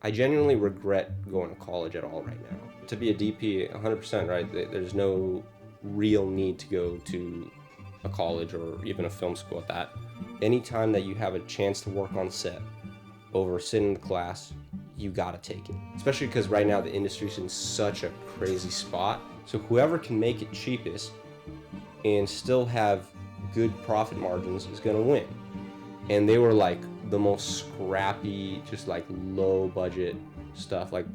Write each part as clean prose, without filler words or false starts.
I genuinely regret going to college at all right now. To be a DP, 100%, right? There's no real need to go to a college or even a film school at that. Anytime that you have a chance to work on set over sitting in the class, you gotta take it. Especially because right now the industry's in such a crazy spot. So whoever can make it cheapest and still have good profit margins is gonna win. And they were like the most scrappy, just like low budget stuff. Like,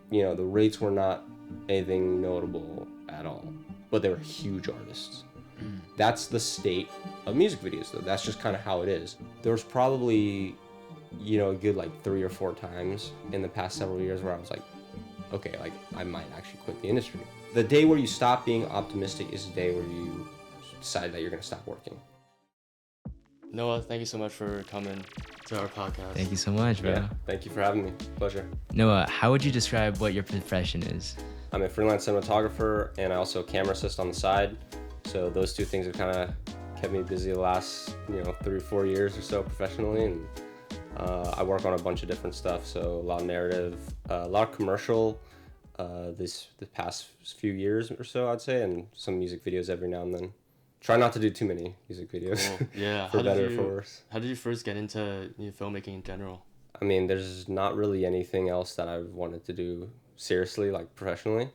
the rates were not anything notable at all, but they were huge artists. That's the state of music videos, though. That's just kind of how it is. There was probably, a good like 3 or 4 times in the past several years where I was like, okay, like I might actually quit the industry. The day where you stop being optimistic is the day where you decide that you're going to stop working. Noah, thank you so much for coming to our podcast. Thank you so much, bro. Yeah, thank you for having me. Pleasure. Noah, how would you describe what your profession is? I'm a freelance cinematographer, and I also camera assist on the side. So those two things have kind of kept me busy the last 3 or 4 years or so professionally, and I work on a bunch of different stuff. So a lot of narrative, a lot of commercial. The past few years or so, I'd say, and some music videos every now and then. Try not to do too many music videos. Cool. Yeah. For better or for worse. How did you first get into filmmaking in general? I mean, there's not really anything else that I wanted to do seriously, like professionally.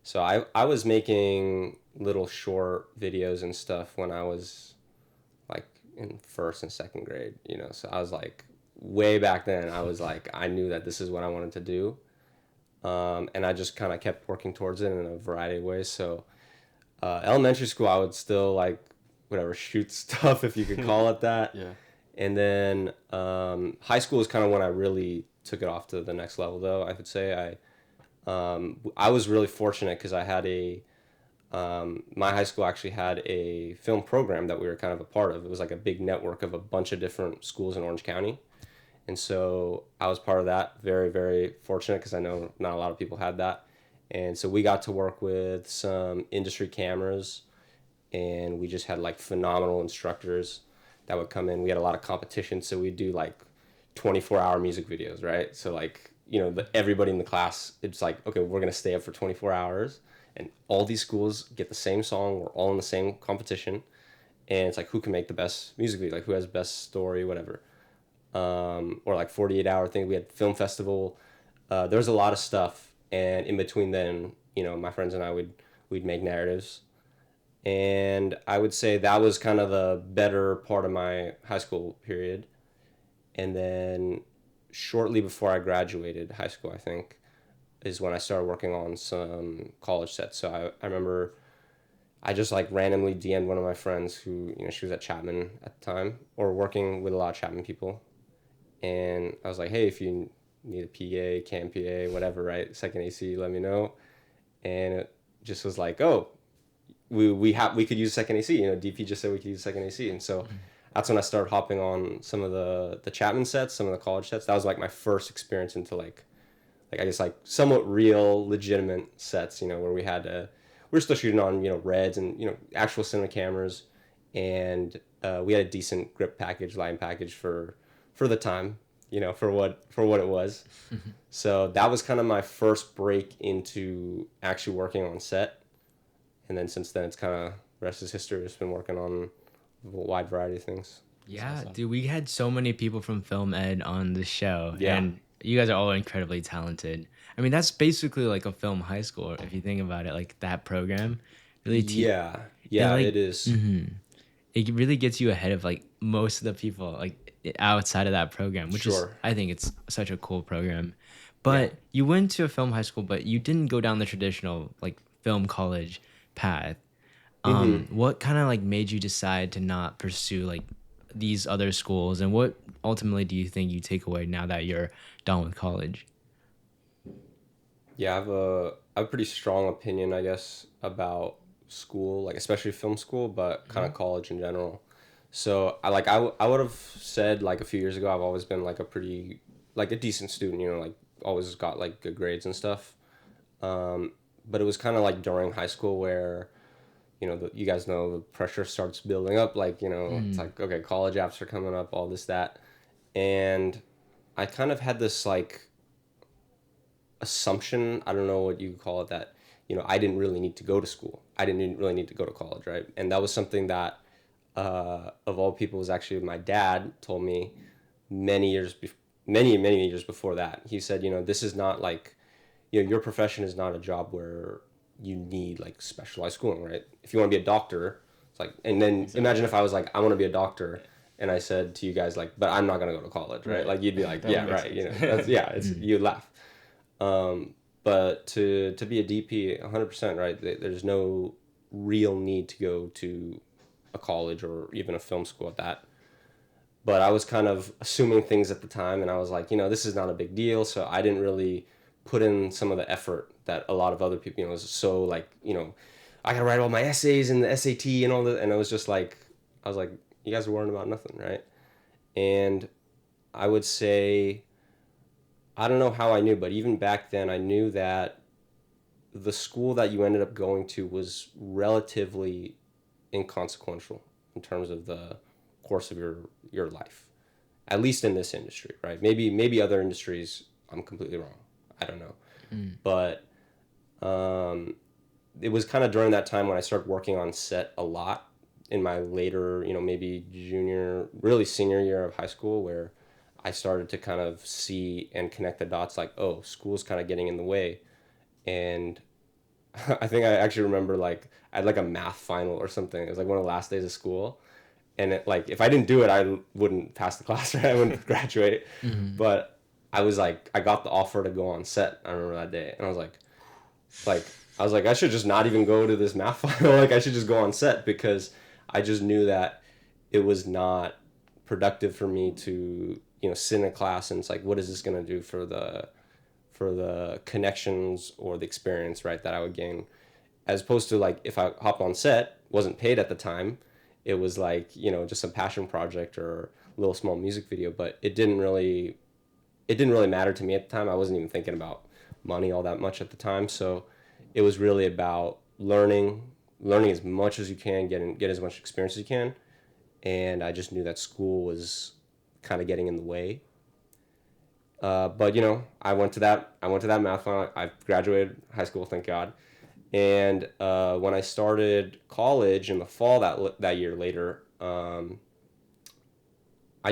So I was making little short videos and stuff when I was like in first and second grade, So I was like, way back then, I was like, I knew that this is what I wanted to do. And I just kind of kept working towards it in a variety of ways. So elementary school, I would still like shoot stuff, if you could call it that. Yeah. And then high school is kind of when I really took it off to the next level, though. I would say I was really fortunate because I had my high school actually had a film program that we were kind of a part of. It was like a big network of a bunch of different schools in Orange County. And so I was part of that. Very, very fortunate because I know not a lot of people had that. And so we got to work with some industry cameras, and we just had like phenomenal instructors that would come in. We had a lot of competition, so we'd do like 24-hour music videos, right? So like, everybody in the class, it's like, okay, we're going to stay up for 24 hours, and all these schools get the same song. We're all in the same competition, and it's like, who can make the best music video? Like, who has the best story, whatever. Or like 48-hour thing. We had film festival. There was a lot of stuff. And in between then, my friends and I we'd make narratives. And I would say that was kind of the better part of my high school period. And then shortly before I graduated high school, I think, is when I started working on some college sets. So I remember I just like randomly DM'd one of my friends who, she was at Chapman at the time, or working with a lot of Chapman people. And I was like, hey, if you need a PA, cam PA, whatever, right? Second AC, let me know. And it just was like, oh, we could use second AC. DP just said we could use second AC. And so that's when I started hopping on some of the Chapman sets, some of the college sets. That was like my first experience into like I guess like somewhat real, legitimate sets, where we were still shooting on, Reds and, actual cinema cameras. And we had a decent grip package, line package for the time, for what it was. So that was kind of my first break into actually working on set. And then since then, it's kind of, rest is history. Just been working on a wide variety of things. Yeah, awesome. Dude, we had so many people from Film Ed on the show. Yeah. And you guys are all incredibly talented. I mean, that's basically like a film high school, if you think about it, like that program. Really Yeah, like, it is. Mm-hmm. It really gets you ahead of like most of the people like outside of that program, which is, I think it's such a cool program. But you went to a film high school, but you didn't go down the traditional like film college path. What kind of like made you decide to not pursue like these other schools, and what ultimately do you think you take away now that you're done with college? Yeah, I have a pretty strong opinion, I guess, about school, like especially film school, but kind of college in general. So I would have said like a few years ago, I've always been like a decent student, like always got like good grades and stuff. But it was kind of like during high school where, you guys know the pressure starts building up, like, it's like, okay, college apps are coming up, all this, that. And I kind of had this like assumption, I don't know what you call it, that, I didn't really need to go to school. I didn't really need to go to college, right? And that was something that, of all people, was actually my dad told me many years before that. He said, this is not like, your profession is not a job where you need like specialized schooling, right? If you want to be a doctor, it's like, and then imagine if I was like, I want to be a doctor, and I said to you guys like, but I'm not gonna go to college, right? Like you'd be like, yeah, right, that's, it's you'd laugh. But to be a DP, 100%, right? There's no real need to go to a college or even a film school at that. But I was kind of assuming things at the time, and I was like, this is not a big deal. So I didn't really put in some of the effort that a lot of other people, was so like, I gotta write all my essays and the SAT and all that. And it was just like, I was like, you guys are worrying about nothing, right? And I would say, I don't know how I knew, but even back then I knew that the school that you ended up going to was relatively inconsequential in terms of the course of your life, at least in this industry, right? Maybe other industries I'm completely wrong, I don't know. But it was kind of during that time when I started working on set a lot in my later, maybe junior, really senior year of high school, where I started to kind of see and connect the dots, like, oh, school's kind of getting in the way. And I think I actually remember, like, I had like a math final or something. It was like one of the last days of school. And it, like, if I didn't do it, I wouldn't pass the class, right? I wouldn't graduate. But I was like, I got the offer to go on set. I remember that day. And I was like, I should just not even go to this math final. Like, I should just go on set, because I just knew that it was not productive for me to, sit in a class and it's like, what is this going to do for the connections or the experience, right, that I would gain, as opposed to like if I hopped on set, wasn't paid at the time, it was like, just a passion project or a little small music video, but it didn't really matter to me at the time. I wasn't even thinking about money all that much at the time. So it was really about learning as much as you can, get as much experience as you can. And I just knew that school was kind of getting in the way. But I went to that math final. I graduated high school, thank God. And when I started college in the fall that year later, I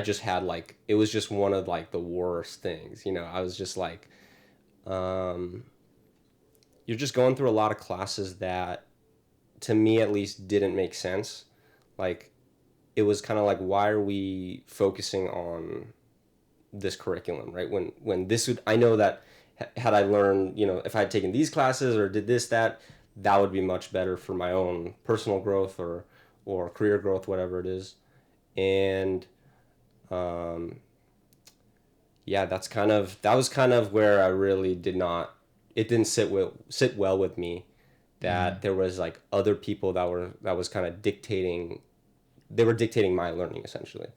just had like, it was just one of like the worst things. I was just like, you're just going through a lot of classes that, to me at least, didn't make sense. Like, it was kind of like, why are we focusing on this curriculum, right? When this would, I know that had I learned, if I had taken these classes or did this, that would be much better for my own personal growth or career growth, whatever it is. And yeah, that was kind of where I really it didn't sit well with me, that there was like other people that was kind of dictating my learning, essentially.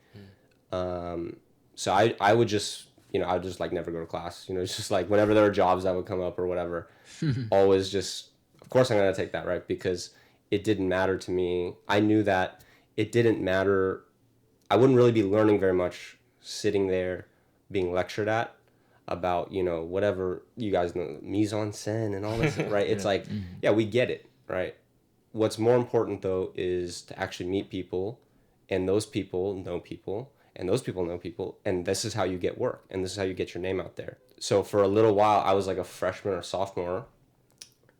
So I would just, I would just like never go to class. It's just like whenever there were jobs that would come up or whatever, always just, of course I'm going to take that, right? Because it didn't matter to me. I knew that it didn't matter. I wouldn't really be learning very much sitting there being lectured at about, whatever you guys know, mise en scène and all this, right? It's like, yeah, we get it, right? What's more important, though, is to actually meet people, and those people know people, and those people know people, and this is how you get work, and this is how you get your name out there. So for a little while, I was like a freshman or sophomore,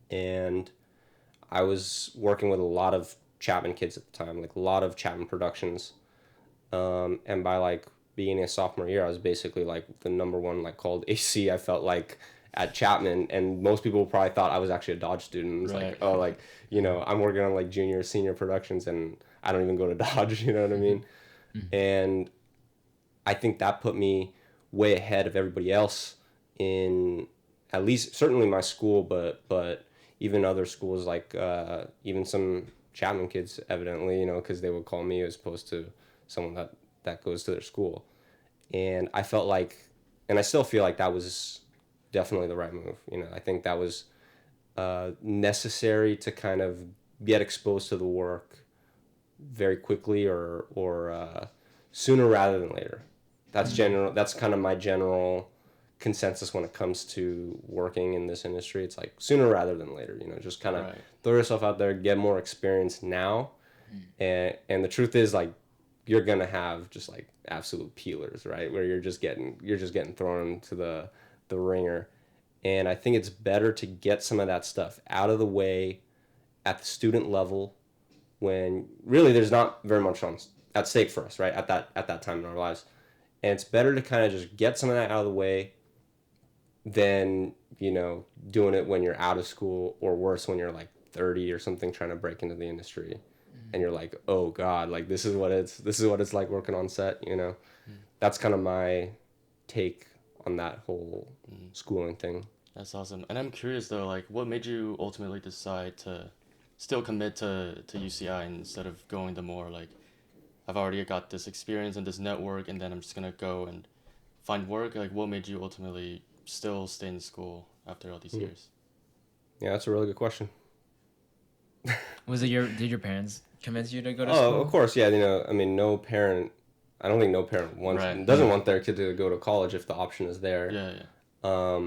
and I was working with a lot of Chapman kids at the time, like a lot of Chapman productions. And by like beginning of sophomore year, I was basically like the number one, like, called AC, I felt like, at Chapman, and most people probably thought I was actually a Dodge student. It's Right. like, oh, like, I'm working on like junior, senior productions, and I don't even go to Dodge, you know what I mean? And I think that put me way ahead of everybody else in, at least certainly my school, but even other schools, like even some Chapman kids, evidently, because they would call me as opposed to someone that goes to their school. And I felt like, and I still feel like, that was definitely the right move. I think that was necessary to kind of get exposed to the work very quickly, or sooner rather than later. That's kind of my general consensus when it comes to working in this industry. It's like sooner rather than later, just kind of throw yourself out there, get more experience now. And the truth is, like, you're going to have just like absolute peelers, right? Where you're just getting thrown into the ringer. And I think it's better to get some of that stuff out of the way at the student level when really there's not very much at stake for us, right? At that time in our lives. And it's better to kind of just get some of that out of the way than, doing it when you're out of school, or worse, when you're like 30 or something, trying to break into the industry. And you're like, oh God, like this is what it's like working on set, That's kind of my take on that whole schooling thing. That's awesome. And I'm curious though, like what made you ultimately decide to still commit to UCI instead of going the more like, I've already got this experience and this network and then I'm just gonna go and find work? Like what made you ultimately still stay in school after all these years? Yeah, that's a really good question. Did your parents convince you to go to school? Oh, of course, yeah. I mean, I don't think no parent doesn't want their kid to go to college if the option is there. Yeah.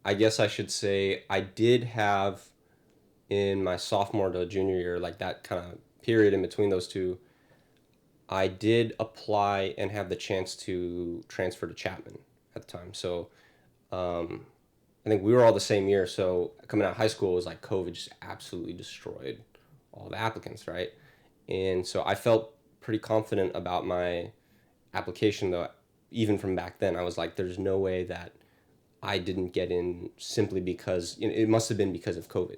I guess I should say I did have in my sophomore to junior year, like that kind of period in between those two, I did apply and have the chance to transfer to Chapman at the time. So I think we were all the same year. So coming out of high school was like COVID just absolutely destroyed all the applicants, right? And so I felt pretty confident about my application, though. Even from back then, I was like, there's no way that I didn't get in simply because it must have been because of COVID.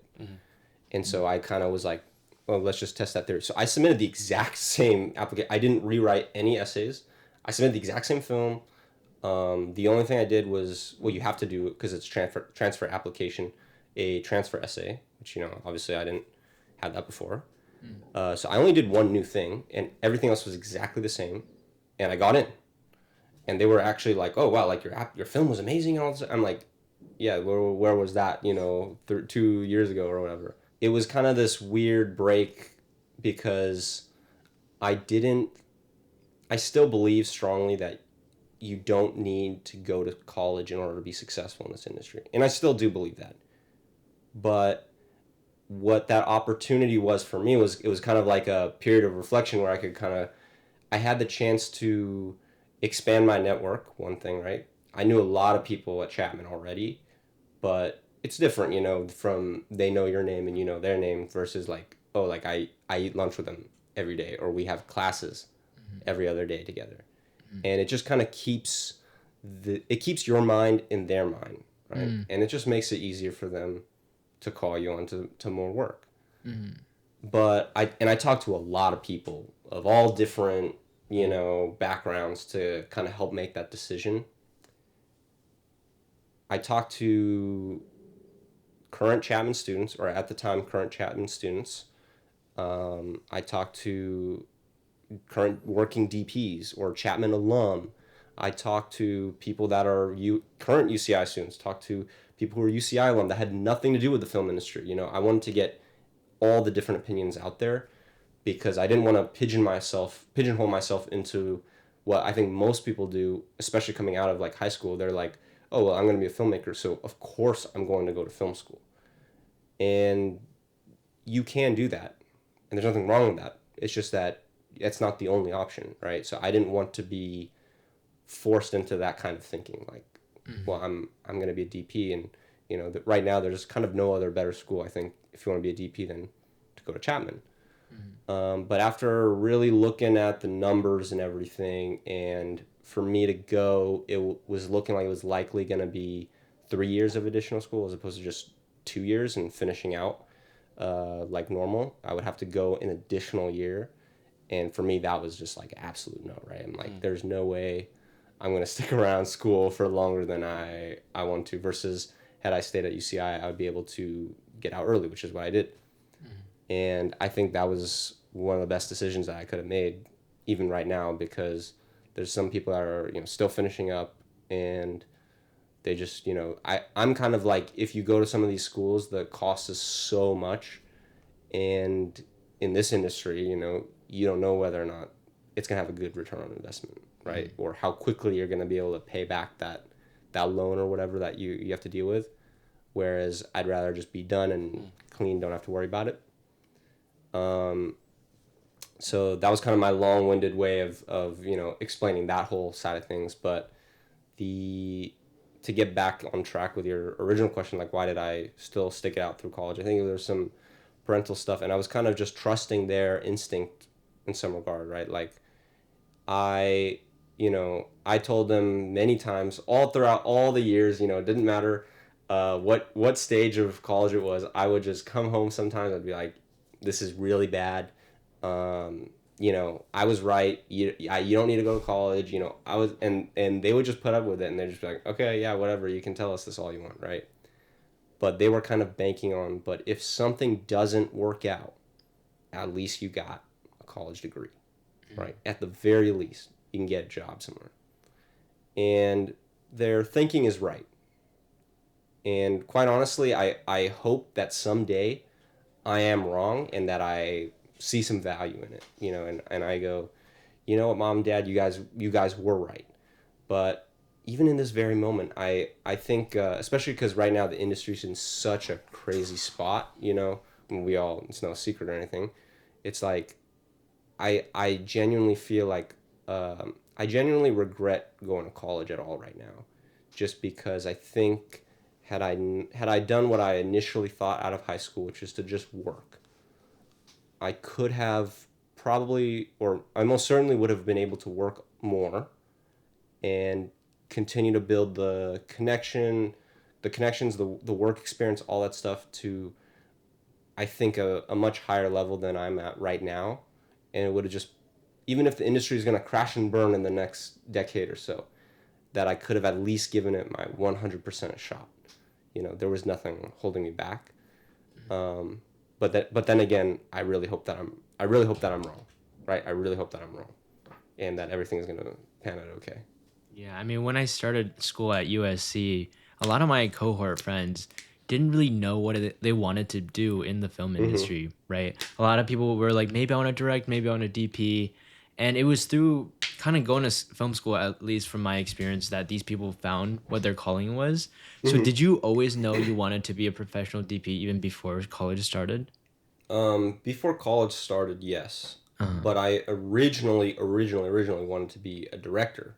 And so I kind of was like, well, let's just test that theory. So I submitted the exact same application. I didn't rewrite any essays. I submitted the exact same film. The only thing I did was, well, you have to do, because it's transfer application, a transfer essay, which, obviously I didn't have that before. So I only did one new thing, and everything else was exactly the same, and I got in. And they were actually like, oh, wow, like your film was amazing and all this. I'm like, yeah, where was that, 2 years ago or whatever. It was kind of this weird break because I still believe strongly that you don't need to go to college in order to be successful in this industry. And I still do believe that. But what that opportunity was for me was, it was kind of like a period of reflection where I had the chance to expand my network, one thing, right? I knew a lot of people at Chapman already, but it's different, from they know your name and you know their name versus like, oh, like I eat lunch with them every day, or we have classes every other day together. And it just kind of keeps your mind in their mind, right? And it just makes it easier for them to call you on to more work. But I talked to a lot of people of all different, backgrounds to kind of help make that decision. I talked to current Chapman students, or at the time current Chapman students. I talked to current working DPs or Chapman alum. I talked to people that are current UCI students, talked to people who are UCI alum that had nothing to do with the film industry. I wanted to get all the different opinions out there because I didn't want to pigeonhole myself into what I think most people do, especially coming out of like high school. They're like, oh, well, I'm going to be a filmmaker, so of course I'm going to go to film school. And you can do that. And there's nothing wrong with that. It's just that it's not the only option, right? So I didn't want to be forced into that kind of thinking. Like, well, I'm going to be a DP, and right now there's kind of no other better school, I think, if you want to be a DP than to go to Chapman. But after really looking at the numbers and everything, and for me to go, it was looking like it was likely going to be 3 years of additional school as opposed to just 2 years and finishing out like normal. I would have to go an additional year. And for me, that was just like absolute no, right? I'm like, there's no way I'm going to stick around school for longer than I want to, versus had I stayed at UCI, I would be able to get out early, which is what I did. And I think that was one of the best decisions that I could have made, even right now, because there's some people that are, still finishing up, and they just, I'm kind of like, if you go to some of these schools, the cost is so much. And in this industry, you don't know whether or not it's going to have a good return on investment, right? Or how quickly you're going to be able to pay back that that loan or whatever that you have to deal with. Whereas I'd rather just be done and clean, don't have to worry about it. So that was kind of my long-winded way of explaining that whole side of things. But to get back on track with your original question, like why did I still stick it out through college? I think there's some parental stuff, and I was kind of just trusting their instinct in some regard, right? Like I, I told them many times all throughout all the years, it didn't matter what stage of college it was. I would just come home sometimes. I'd be like, this is really bad. I was right. You don't need to go to college. I was, and they would just put up with it, and they'd just be like, okay, yeah, whatever. You can tell us this all you want, right? But they were kind of banking on, but if something doesn't work out, at least you got a college degree, right? At the very least, you can get a job somewhere. And their thinking is right. And quite honestly, I hope that someday I am wrong and that I see some value in it, and I go, you know what, mom, dad, you guys were right. But even in this very moment, I think, especially because right now the industry's in such a crazy spot, it's no secret or anything. It's like, I genuinely feel like, I genuinely regret going to college at all right now, just because I think had I done what I initially thought out of high school, which is to just work, I could have probably, or I most certainly would have been able to work more and continue to build the connections, the work experience, all that stuff to, I think, a much higher level than I'm at right now. And it would have just, even if the industry is going to crash and burn in the next decade or so, that I could have at least given it my 100% a shot. There was nothing holding me back. But then again, I really hope that I'm wrong, right? I really hope that I'm wrong, and that everything is gonna pan out okay. Yeah, I mean, when I started school at USC, a lot of my cohort friends didn't really know what they wanted to do in the film industry, right? A lot of people were like, maybe I want to direct, maybe I want to DP. And it was through kind of going to film school, at least from my experience, that these people found what their calling was. So did you always know you wanted to be a professional DP even before college started? Before college started, yes, Uh-huh. but I originally wanted to be a director.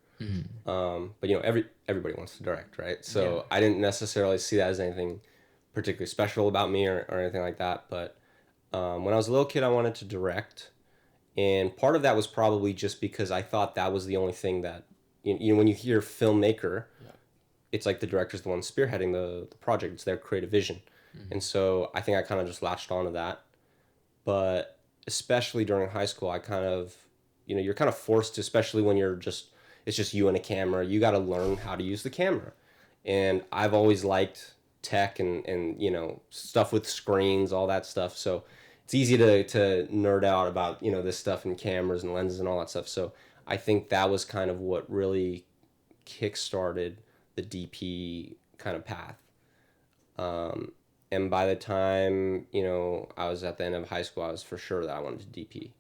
But everybody wants to direct, right? So Yeah. I didn't necessarily see that as anything particularly special about me or anything like that. But when I was a little kid, I wanted to direct, and part of that was probably just because I thought that was the only thing that when you hear filmmaker, Yeah. it's like the director's the one spearheading the project. It's their creative vision, and so I think I kind of just latched onto that. But especially during high school, I kind of, you're kind of forced to, especially when it's just you and a camera, you got to learn how to use the camera. And I've always liked tech and stuff with screens, all that stuff. So it's easy to nerd out about, this stuff and cameras and lenses and all that stuff. So I think that was kind of what really kickstarted the DP kind of path. And by the time, I was at the end of high school, I was for sure that I wanted to DP.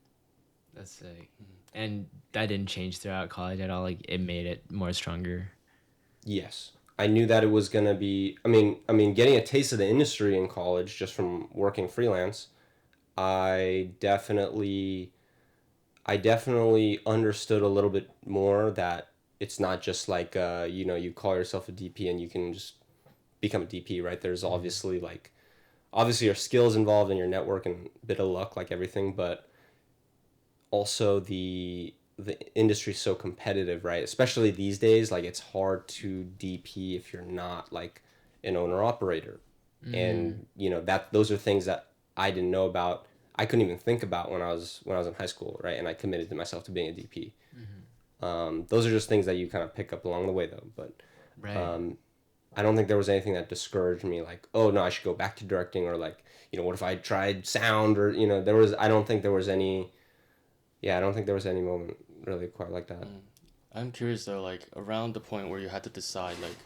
That's sick. And that didn't change throughout college at all. Like it made it more stronger. Yes. I knew that it was going to be, getting a taste of the industry in college just from working freelance, I definitely I definitely understood a little bit more that it's not just like you call yourself a DP and you can just become a DP, right? There's obviously your skills involved in your network and a bit of luck like everything, but also the industry's so competitive, right? Especially these days, like it's hard to DP if you're not like an owner operator. And that those are things that I didn't know about. I couldn't even think about when I was in high school, right? And I committed to myself to being a DP. Those are just things that you kind of pick up along the way, though. But Right. I don't think there was anything that discouraged me, like, oh no, I should go back to directing, or like, what if I tried sound, or there was. I don't think there was any. Yeah, I don't think there was any moment really quite like that. I'm curious though, like around the point where you had to decide, like,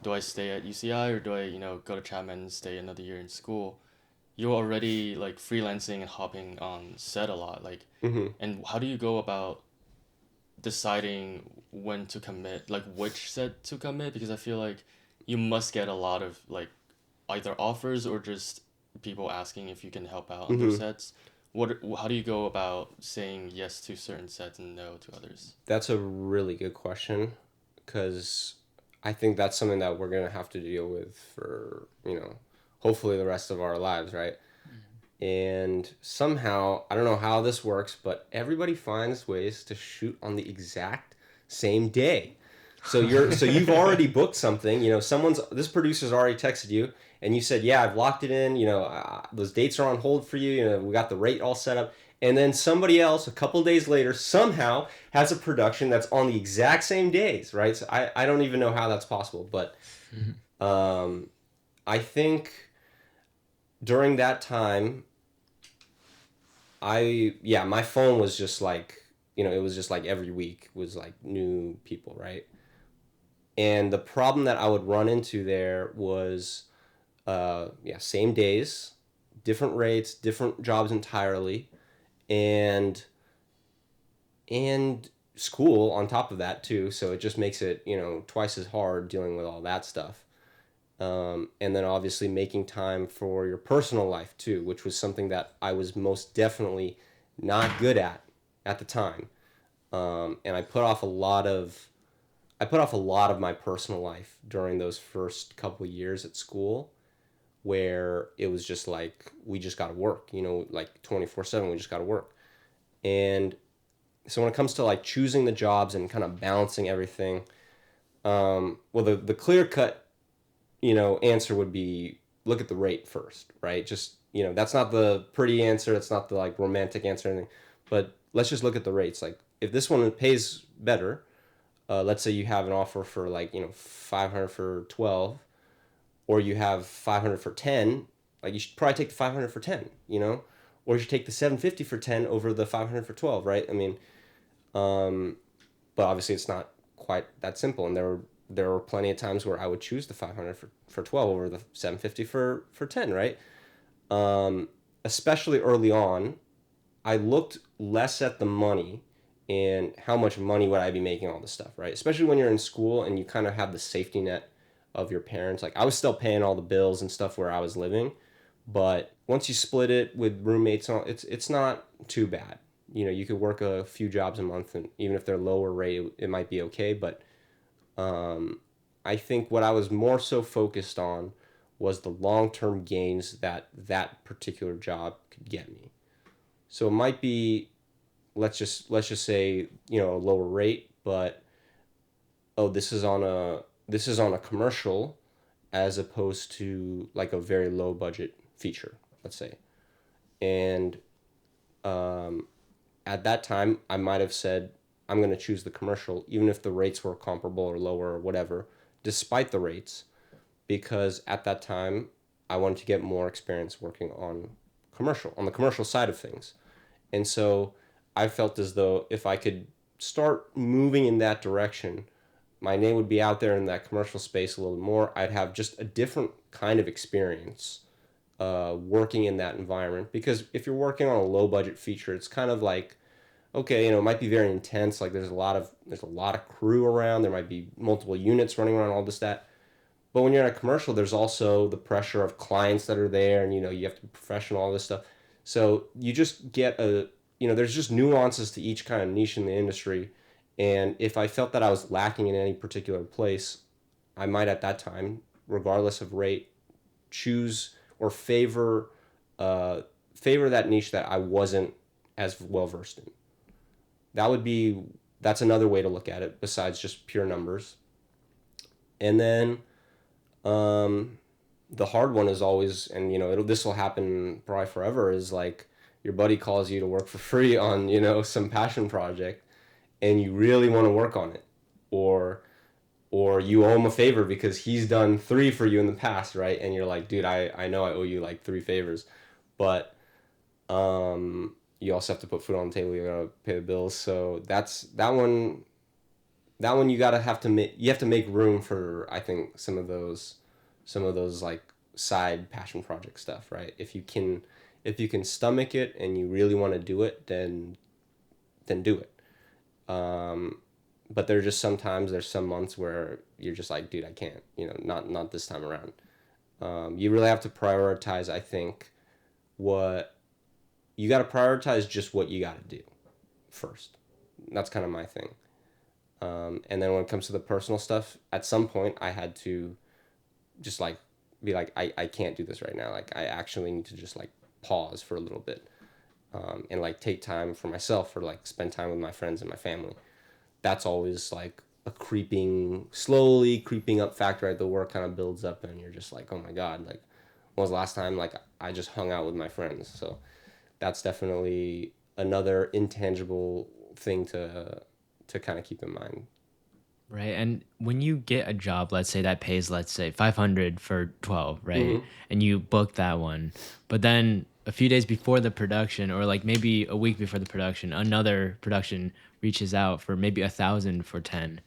do I stay at UCI or do I, go to Chapman and stay another year in school? You're already like freelancing and hopping on set a lot, like, Hmm. and how do you go about deciding when to commit, like which set to commit? Because I feel like you must get a lot of like either offers or just people asking if you can help out on their Mm-hmm. sets. How do you go about saying yes to certain sets and no to others? That's a really good question, because I think that's something that we're gonna have to deal with for, hopefully the rest of our lives, right? And somehow, I don't know how this works, but everybody finds ways to shoot on the exact same day. So you've already booked something, this producer's already texted you and you said, "Yeah, I've locked it in, those dates are on hold for you, we got the rate all set up." And then somebody else a couple days later somehow has a production that's on the exact same days, right? So I don't even know how that's possible, but um, I think during that time, my phone was just like, it was just like every week was like new people, right? And the problem that I would run into there was, same days, different rates, different jobs entirely, and and school on top of that too. So it just makes it, twice as hard dealing with all that stuff. And then obviously making time for your personal life too, which was something that I was most definitely not good at the time. And I put off a lot of my personal life during those first couple of years at school, where it was just like we just got to work, like 24/7, we just got to work. And so when it comes to like choosing the jobs and kind of balancing everything, well, the clear cut, answer would be look at the rate first, right? Just, that's not the pretty answer. It's not the like romantic answer or anything, but let's just look at the rates. Like if this one pays better, let's say you have an offer for like, 500 for 12, or you have 500 for 10, like you should probably take the 500 for 10, or you should take the 750 for 10 over the 500 for 12, right? I mean, but obviously it's not quite that simple. And there were plenty of times where I would choose the 500 for 12 over the 750 for 10, right? Especially early on, I looked less at the money and how much money would I be making, all this stuff, right? Especially when you're in school and you kind of have the safety net of your parents. Like I was still paying all the bills and stuff where I was living, but once you split it with roommates, it's not too bad. You could work a few jobs a month, and even if they're lower rate, it might be okay. But I think what I was more so focused on was the long term gains that particular job could get me. So it might be, let's just say, a lower rate, but oh, this is on a commercial as opposed to like a very low budget feature, let's say. And um, at that time, I might have said, I'm going to choose the commercial, even if the rates were comparable or lower or whatever, despite the rates, because at that time, I wanted to get more experience working on the commercial side of things. And so I felt as though if I could start moving in that direction, my name would be out there in that commercial space a little more. I'd have just a different kind of experience working in that environment. Because if you're working on a low budget feature, it's kind of like, okay, it might be very intense. Like there's a lot of crew around. There might be multiple units running around, all this that. But when you're in a commercial, there's also the pressure of clients that are there, and you have to be professional, all this stuff. So you just get there's just nuances to each kind of niche in the industry. And if I felt that I was lacking in any particular place, I might at that time, regardless of rate, choose or uh, favor that niche that I wasn't as well versed in. That would be that's another way to look at it besides just pure numbers. And then um, the hard one is always, and this will happen probably forever, is like your buddy calls you to work for free on some passion project, and you really want to work on it, or you owe him a favor because he's done three for you in the past, right? And you're like, dude, I know I owe you like three favors, but you also have to put food on the table, you gotta pay the bills. So that one you have to make room for, I think, some of those like side passion project stuff, right? If you can stomach it and you really want to do it, then do it. But there's just sometimes there's some months where you're just like, dude, I can't, not this time around. You really have to prioritize, I think, what you got to prioritize just what you got to do first. That's kind of my thing. And then when it comes to the personal stuff, at some point I had to just like be like, I can't do this right now. Like I actually need to just like pause for a little bit, and like take time for myself, or like spend time with my friends and my family. That's always like a slowly creeping up factor. Right? The work kind of builds up and you're just like, oh my God, like when was the last time like I just hung out with my friends? So that's definitely another intangible thing to kind of keep in mind. Right. And when you get a job, let's say that pays, let's say 500 for 12, right? Mm-hmm. And you book that one, but then a few days before the production, or like maybe a week before the production, another production reaches out for maybe 1,000 for 10.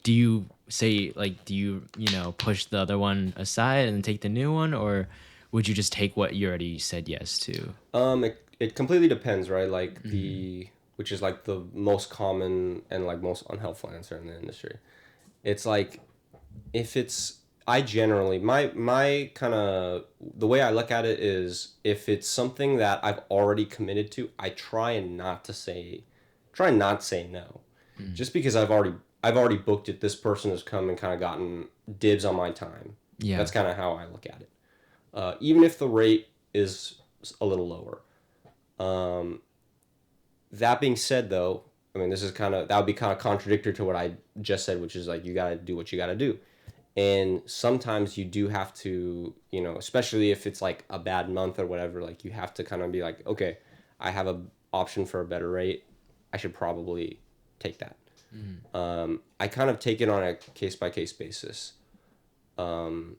Do you say, like, do you, push the other one aside and take the new one, or would you just take what you already said yes to? It completely depends, right? Like Mm-hmm. which is like the most common and like most unhelpful answer in the industry. It's like if it's I generally my kind of the way I look at it is if it's something that I've already committed to, I try and not say no, Mm. just because I've already booked it. This person has come and kind of gotten dibs on my time. Yeah. That's kind of how I look at it. Even if the rate is a little lower. Um, that being said, though, I mean, that would be kind of contradictory to what I just said, which is like you got to do what you got to do. And sometimes you do have to, especially if it's like a bad month or whatever, like you have to kind of be like, okay, I have a option for a better rate. I should probably take that. Mm. I kind of take it on a case by case basis. Um,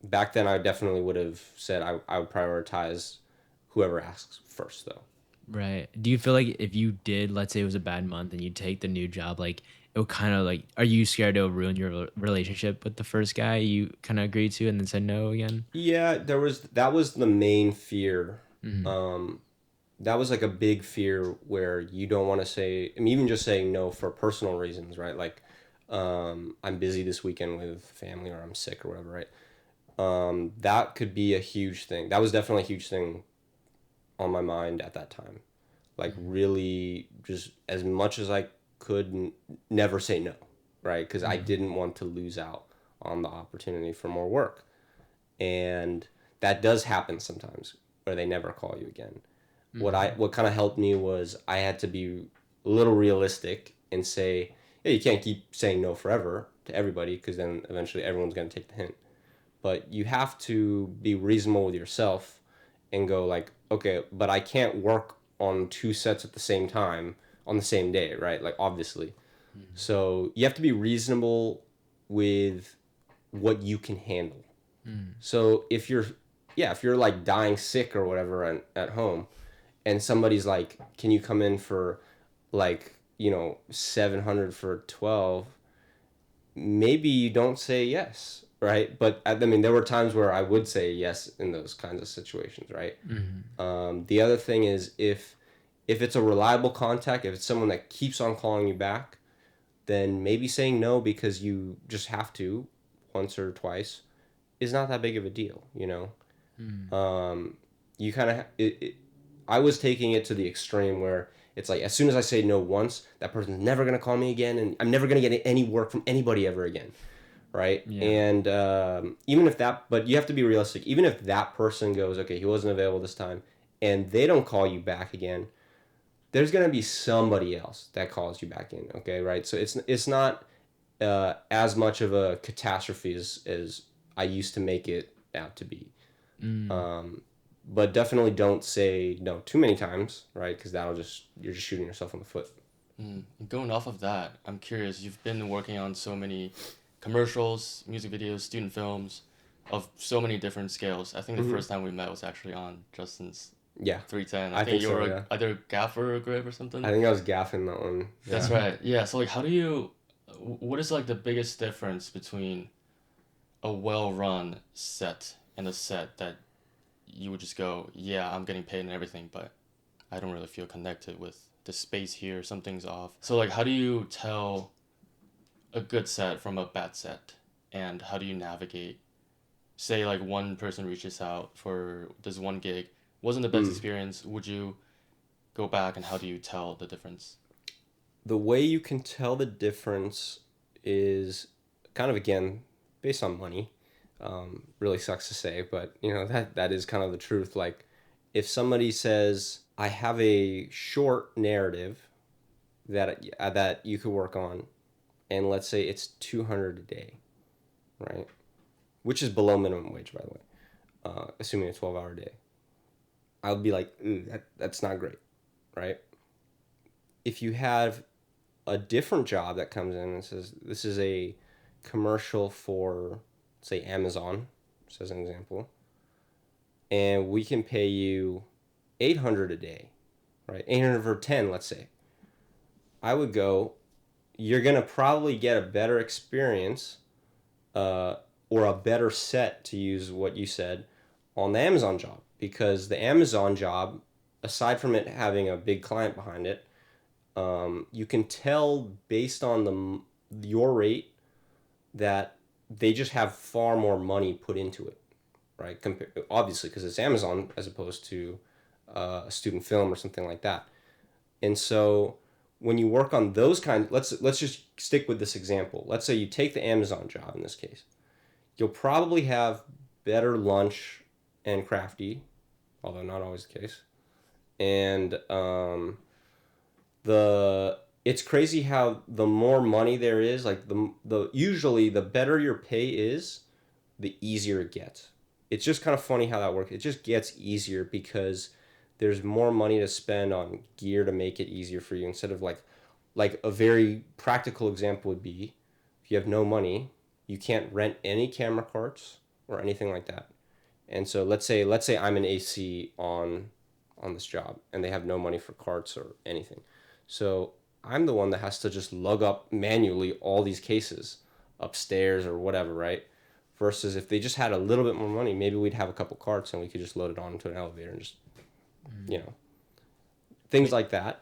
Back then, I definitely would have said I would prioritize whoever asks first, though. Right. Do you feel like if you did, let's say it was a bad month and you take the new job, like it would kind of like, are you scared it'll ruin your relationship with the first guy you kind of agreed to and then said no again? Yeah, that was the main fear. Mm-hmm. Um, that was like a big fear where you don't want to say, I mean, even just saying no for personal reasons, right? Like, I'm busy this weekend with family, or I'm sick or whatever, right? That could be a huge thing. That was definitely a huge thing on my mind at that time. Like, really, just as much as I could, never say no, right? Because I Mm-hmm. didn't want to lose out on the opportunity for more work. And that does happen sometimes where they never call you again. Mm-hmm. What kind of helped me was I had to be a little realistic and say, yeah, you can't keep saying no forever to everybody, because then eventually everyone's going to take the hint. But you have to be reasonable with yourself and go like, okay, but I can't work on two sets at the same time on the same day, right? Like, obviously. So you have to be reasonable with what you can handle. Mm-hmm. So if you're like dying sick or whatever at home, and somebody's like, can you come in for like, 700 for 12? Maybe you don't say yes, right? But I mean, there were times where I would say yes in those kinds of situations, right? Mm-hmm. The other thing is if it's a reliable contact, if it's someone that keeps on calling you back, then maybe saying no because you just have to once or twice is not that big of a deal, you know? Mm-hmm. You kind of I was taking it to the extreme where it's like as soon as I say no once, that person's never gonna call me again, and I'm never gonna get any work from anybody ever again, right? Yeah. And even if that, but you have to be realistic. Even if that person goes, okay, he wasn't available this time, and they don't call you back again, there's gonna be somebody else that calls you back in. Okay, right? So it's not as much of a catastrophe as I used to make it out to be. Mm. Um, but definitely don't say no too many times, right? Because you're just shooting yourself in the foot. Mm. Going off of that, I'm curious. You've been working on so many commercials, music videos, student films of so many different scales. I think the Hmm. first time we met was actually on Justin's Yeah, 310. I I think think you so. were Yeah, either gaffer or grip or I something. think I was gaffing that one. That's Yeah. right. Yeah. So like, how do you? What is like the biggest difference between a well-run set and a set that you would just go, yeah, I'm getting paid and everything, but I don't really feel connected with the space here, something's off. So like, how do you tell a good set from a bad set, and how do you navigate? Say like one person reaches out for this one gig, wasn't the best experience. Would you go back, and how do you tell the difference? The way you can tell the difference is kind of, again, based on money. Really sucks to say, but that is kind of the truth. Like, if somebody says, I have a short narrative that you could work on, and let's say it's 200 a day, right? Which is below minimum wage, by the way, assuming a 12-hour day. I would be like, that's not great, right? If you have a different job that comes in and says, this is a commercial for, say, Amazon, just as an example, and we can pay you 800 a day, right? 800 for 10, let's say. I would go, you're going to probably get a better experience or a better set, to use what you said, on the Amazon job. Because the Amazon job, aside from it having a big client behind it, you can tell based on your rate that they just have far more money put into it, right? Obviously, because it's Amazon as opposed to a student film or something like that. And so when you work on those kinds, let's just stick with this example. Let's say you take the Amazon job in this case. You'll probably have better lunch and crafty, although not always the case. And it's crazy how the more money there is, like usually the better your pay is, the easier it gets. It's just kind of funny how that works. It just gets easier because there's more money to spend on gear to make it easier for you, instead of like a very practical example would be, if you have no money, you can't rent any camera carts or anything like that. And so let's say I'm an AC on this job, and they have no money for carts or anything. So I'm the one that has to just lug up manually all these cases upstairs or whatever, right? Versus if they just had a little bit more money, maybe we'd have a couple carts and we could just load it onto an elevator and just, things like that.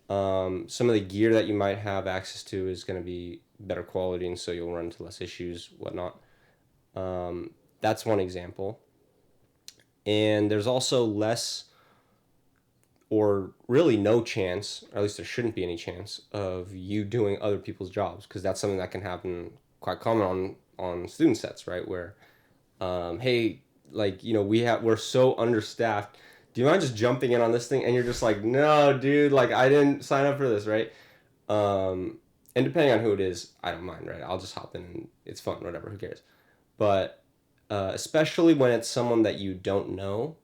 Some of the gear that you might have access to is going to be better quality, and so you'll run into less issues, whatnot. That's one example. And there's also less, or really no chance, or at least there shouldn't be any chance, of you doing other people's jobs, because that's something that can happen quite common on student sets, right? Where, hey, like, we're so understaffed. Do you mind just jumping in on this thing? And you're just like, no, dude, like, I didn't sign up for this, right? And depending on who it is, I don't mind, right? I'll just hop in and it's fun, whatever, who cares? But especially when it's someone that you don't know,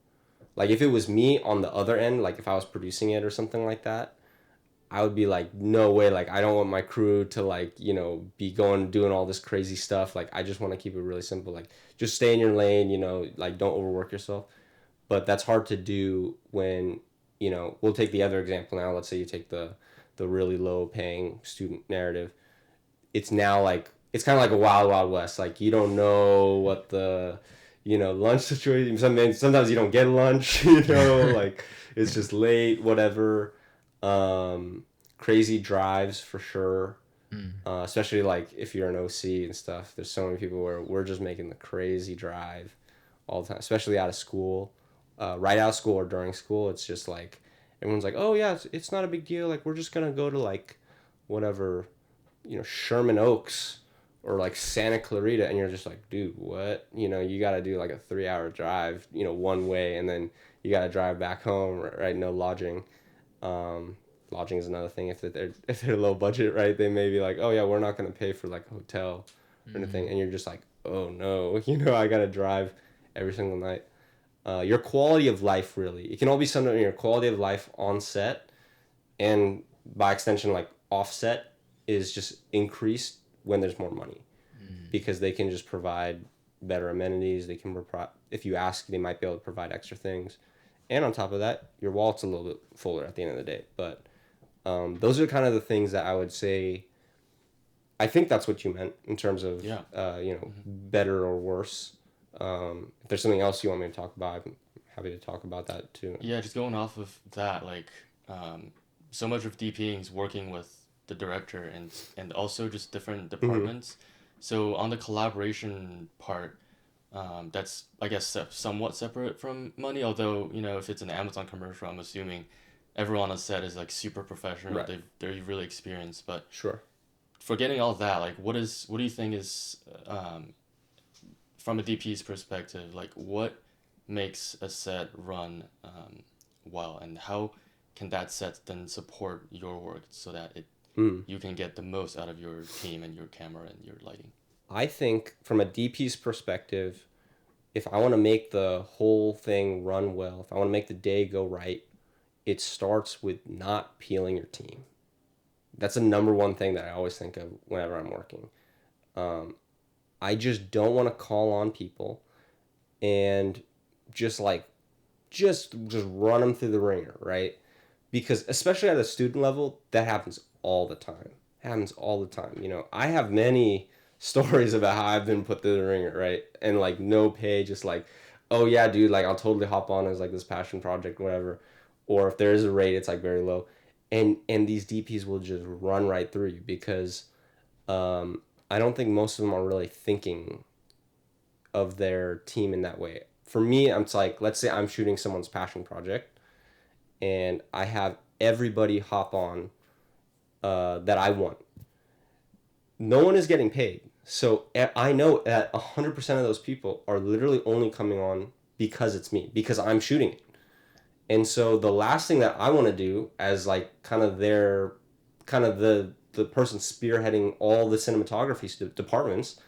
like if it was me on the other end, like if I was producing it or something like that, I would be like, no way, like I don't want my crew to like, be doing all this crazy stuff. Like I just want to keep it really simple. Like just stay in your lane, like don't overwork yourself. But that's hard to do when, we'll take the other example now. Let's say you take the really low paying student narrative. It's now like, it's kind of like a wild, wild west. Like you don't know what the, lunch situation, sometimes you don't get lunch, like it's just late, whatever. Crazy drives for sure. Especially like if you're an OC and stuff, there's so many people where we're just making the crazy drive all the time, especially out of school, right out of school or during school. It's just like, everyone's like, oh yeah, it's not a big deal. Like we're just going to go to like whatever, Sherman Oaks or like Santa Clarita, and you're just like, dude, what? You got to do like a 3-hour drive, one way, and then you got to drive back home, right? No lodging. Lodging is another thing. If they're low budget, right? They may be like, oh yeah, we're not going to pay for like a hotel or anything, and you're just like, oh no, I got to drive every single night. Your quality of life, really, it can all be summed up in your quality of life on set, and by extension, like offset, is just increased when there's more money, because they can just provide better amenities. They can if you ask, they might be able to provide extra things, and on top of that, your wallet's a little bit fuller at the end of the day. But those are kind of the things that I would say. I think that's what you meant in terms of better or worse. If there's something else you want me to talk about, I'm happy to talk about that too. Yeah, just going off of that, like, so much of DPing is working with the director and also just different Mm-hmm. departments. So on the collaboration part, that's I guess somewhat separate from money. Although if it's an Amazon commercial, I'm assuming everyone on set is like super professional. Right. They're really experienced. But Sure. forgetting all that, like what do you think is from a DP's perspective, like what makes a set run well, and how can that set then support your work so that Mm. you can get the most out of your team and your camera and your lighting? I think from a DP's perspective, if I want to make the whole thing run well, if I want to make the day go right, it starts with not peeling your team. That's the number one thing that I always think of whenever I'm working. Um, I just don't want to call on people and just like just run them through the ringer, right? Because especially at a student level, that happens all the time. Happens all the time. I have many stories about how I've been put through the ringer, right? And like no pay, just like, oh yeah, dude, like I'll totally hop on as like this passion project, whatever. Or if there is a rate, it's like very low. And these DPs will just run right through you because I don't think most of them are really thinking of their team in that way. For me, it's like, let's say I'm shooting someone's passion project and I have everybody hop on that I want. No one is getting paid. So I know that 100% of those people are literally only coming on because it's me, because I'm shooting it. And so the last thing that I want to do as like kind of the person spearheading all the cinematography departments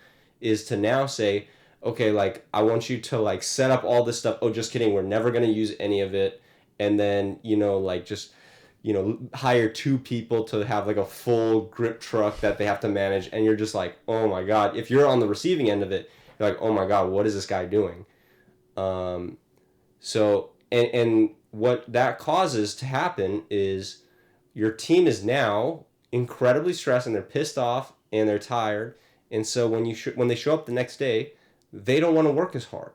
is to now say, okay, like I want you to like set up all this stuff. Oh, just kidding. We're never going to use any of it. And then, like just, hire two people to have like a full grip truck that they have to manage. And you're just like, oh my God, if you're on the receiving end of it, you're like, oh my God, what is this guy doing? And what that causes to happen is your team is now incredibly stressed and they're pissed off and they're tired. And so when they show up the next day, they don't want to work as hard.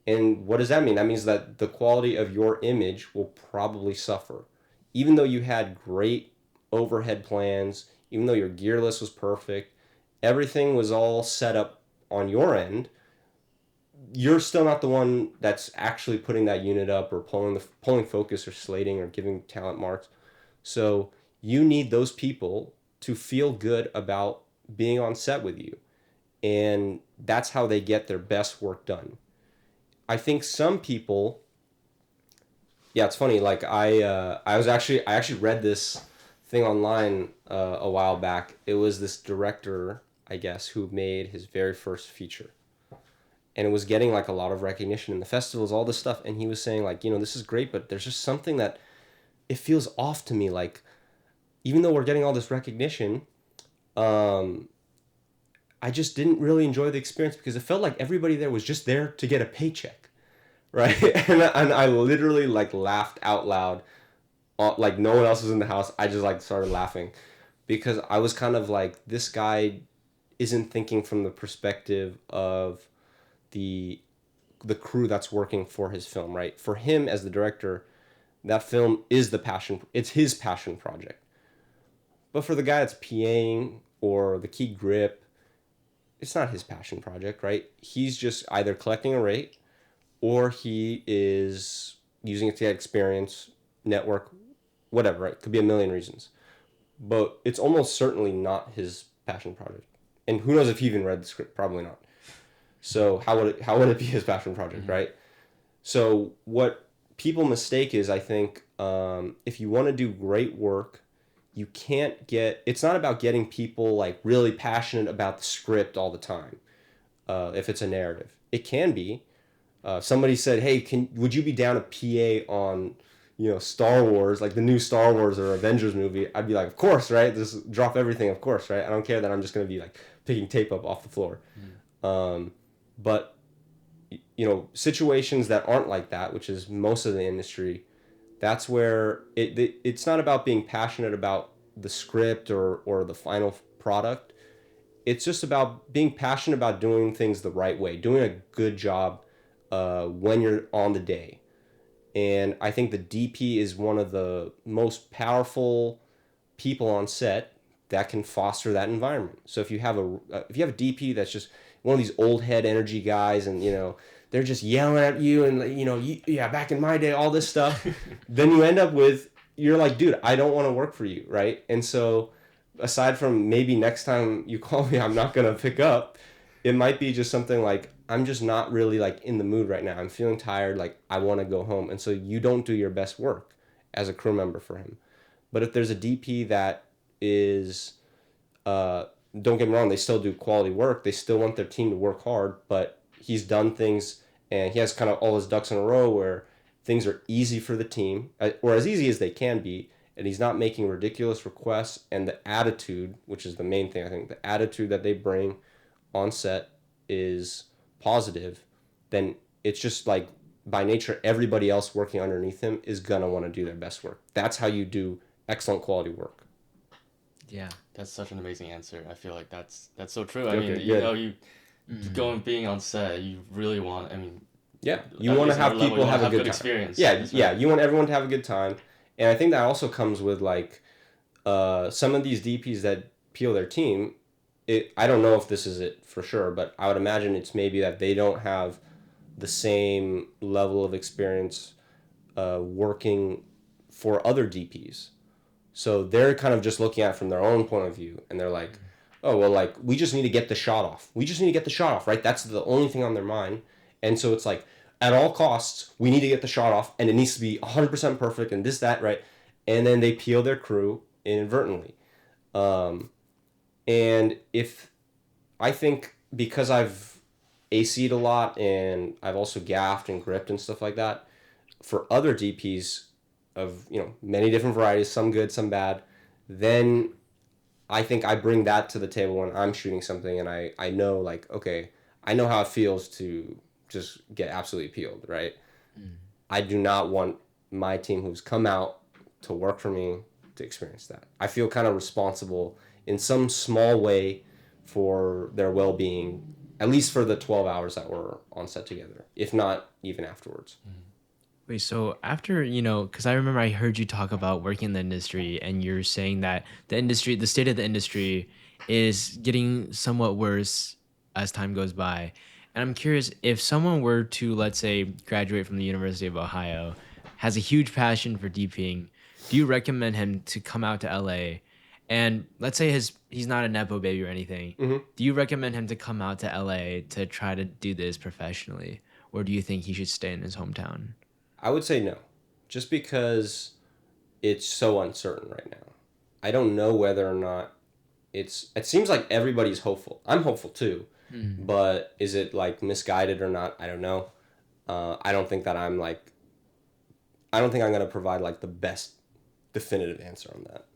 And what does that mean? That means that the quality of your image will probably suffer. Even though you had great overhead plans, even though your gear list was perfect, everything was all set up on your end, you're still not the one that's actually putting that unit up or pulling focus or slating or giving talent marks. So you need those people to feel good about being on set with you. And that's how they get their best work done. I think some people, yeah, it's funny. Like I actually read this thing online a while back. It was this director, I guess, who made his very first feature, and it was getting like a lot of recognition in the festivals, all this stuff. And he was saying like, this is great, but there's just something that it feels off to me. Like even though we're getting all this recognition, um, I just didn't really enjoy the experience because it felt like everybody there was just there to get a paycheck, right? And I literally like laughed out loud, like no one else was in the house. I just like started laughing because I was kind of like, this guy isn't thinking from the perspective of the the crew that's working for his film, right? For him as the director, that film is the passion. It's his passion project. But for the guy that's PAing or the key grip, it's not his passion project, right? He's just either collecting a rate or he is using it to get experience, network, whatever, right? Could be a million reasons. But it's almost certainly not his passion project. And who knows if he even read the script? Probably not. So how would it be his passion project, Mm-hmm. right? So what people mistake is, I think, if you want to do great work, you can't get. It's not about getting people like really passionate about the script all the time. If it's a narrative, it can be. Somebody said, "Hey, would you be down to PA on, Star Wars, like the new Star Wars or Avengers movie?" I'd be like, "Of course, right? Just drop everything, of course, right? I don't care that I'm just gonna be like picking tape up off the floor." But situations that aren't like that, which is most of the industry, that's where it's not about being passionate about the script or the final product. It's just about being passionate about doing things the right way, doing a good job when you're on the day. And I think the DP is one of the most powerful people on set that can foster that environment. So if you have a DP that's just one of these old head energy guys, and they're just yelling at you, and yeah, back in my day, all this stuff, then you end up with, you're like, dude, I don't want to work for you, right? And so aside from maybe next time you call me, I'm not gonna pick up. It might be just something like, I'm just not really like in the mood right now. I'm feeling tired. Like, I want to go home. And so you don't do your best work as a crew member for him. But if there's a DP that is, don't get me wrong, they still do quality work. They still want their team to work hard, but he's done things and he has kind of all his ducks in a row where things are easy for the team, or as easy as they can be, and he's not making ridiculous requests. And the attitude, which is the main thing, I think, the attitude that they bring on set is positive, then it's just like, by nature, everybody else working underneath him is going to want to do their best work. That's how you do excellent quality work. Yeah. That's such an amazing answer. I feel like that's so true. I Okay, mean, good. you going being on set, you really want. I mean, Yeah, you at want to least on our have level, people you want have to a have good good time. experience. Yeah, That's yeah, right. you want everyone to have a good time, and I think that also comes with like, some of these DPs that peel their team. I don't know if this is it for sure, but I would imagine it's maybe that they don't have the same level of experience working for other DPs. So they're kind of just looking at it from their own point of view, and they're like, oh, well, like, we just need to get the shot off. We just need to get the shot off, right? That's the only thing on their mind. And so it's like, at all costs, we need to get the shot off, and it needs to be 100% perfect, and this, that, right? And then they peel their crew inadvertently. And if I think, because I've AC'd a lot and I've also gaffed and gripped and stuff like that, for other DPs of many different varieties, some good, some bad, then I think I bring that to the table when I'm shooting something, and I know, like, okay, I know how it feels to just get absolutely peeled, right? I do not want my team who's come out to work for me to experience that. I feel kind of responsible in some small way for their well-being, at least for the 12 hours that we're on set together, if not even afterwards. Wait, so after, because I remember I heard you talk about working in the industry, and you're saying that the state of the industry is getting somewhat worse as time goes by. And I'm curious, if someone were to, let's say, graduate from the University of Ohio, has a huge passion for DPing, do you recommend him to come out to LA? And let's say he's not a Nepo baby or anything. Mm-hmm. Do you recommend him to come out to LA to try to do this professionally? Or do you think he should stay in his hometown? I would say no, just because it's so uncertain right now. I don't know whether or not it seems like everybody's hopeful. I'm hopeful too, but is it like misguided or not? I don't know. I don't think that I don't think I'm going to provide like the best definitive answer on that.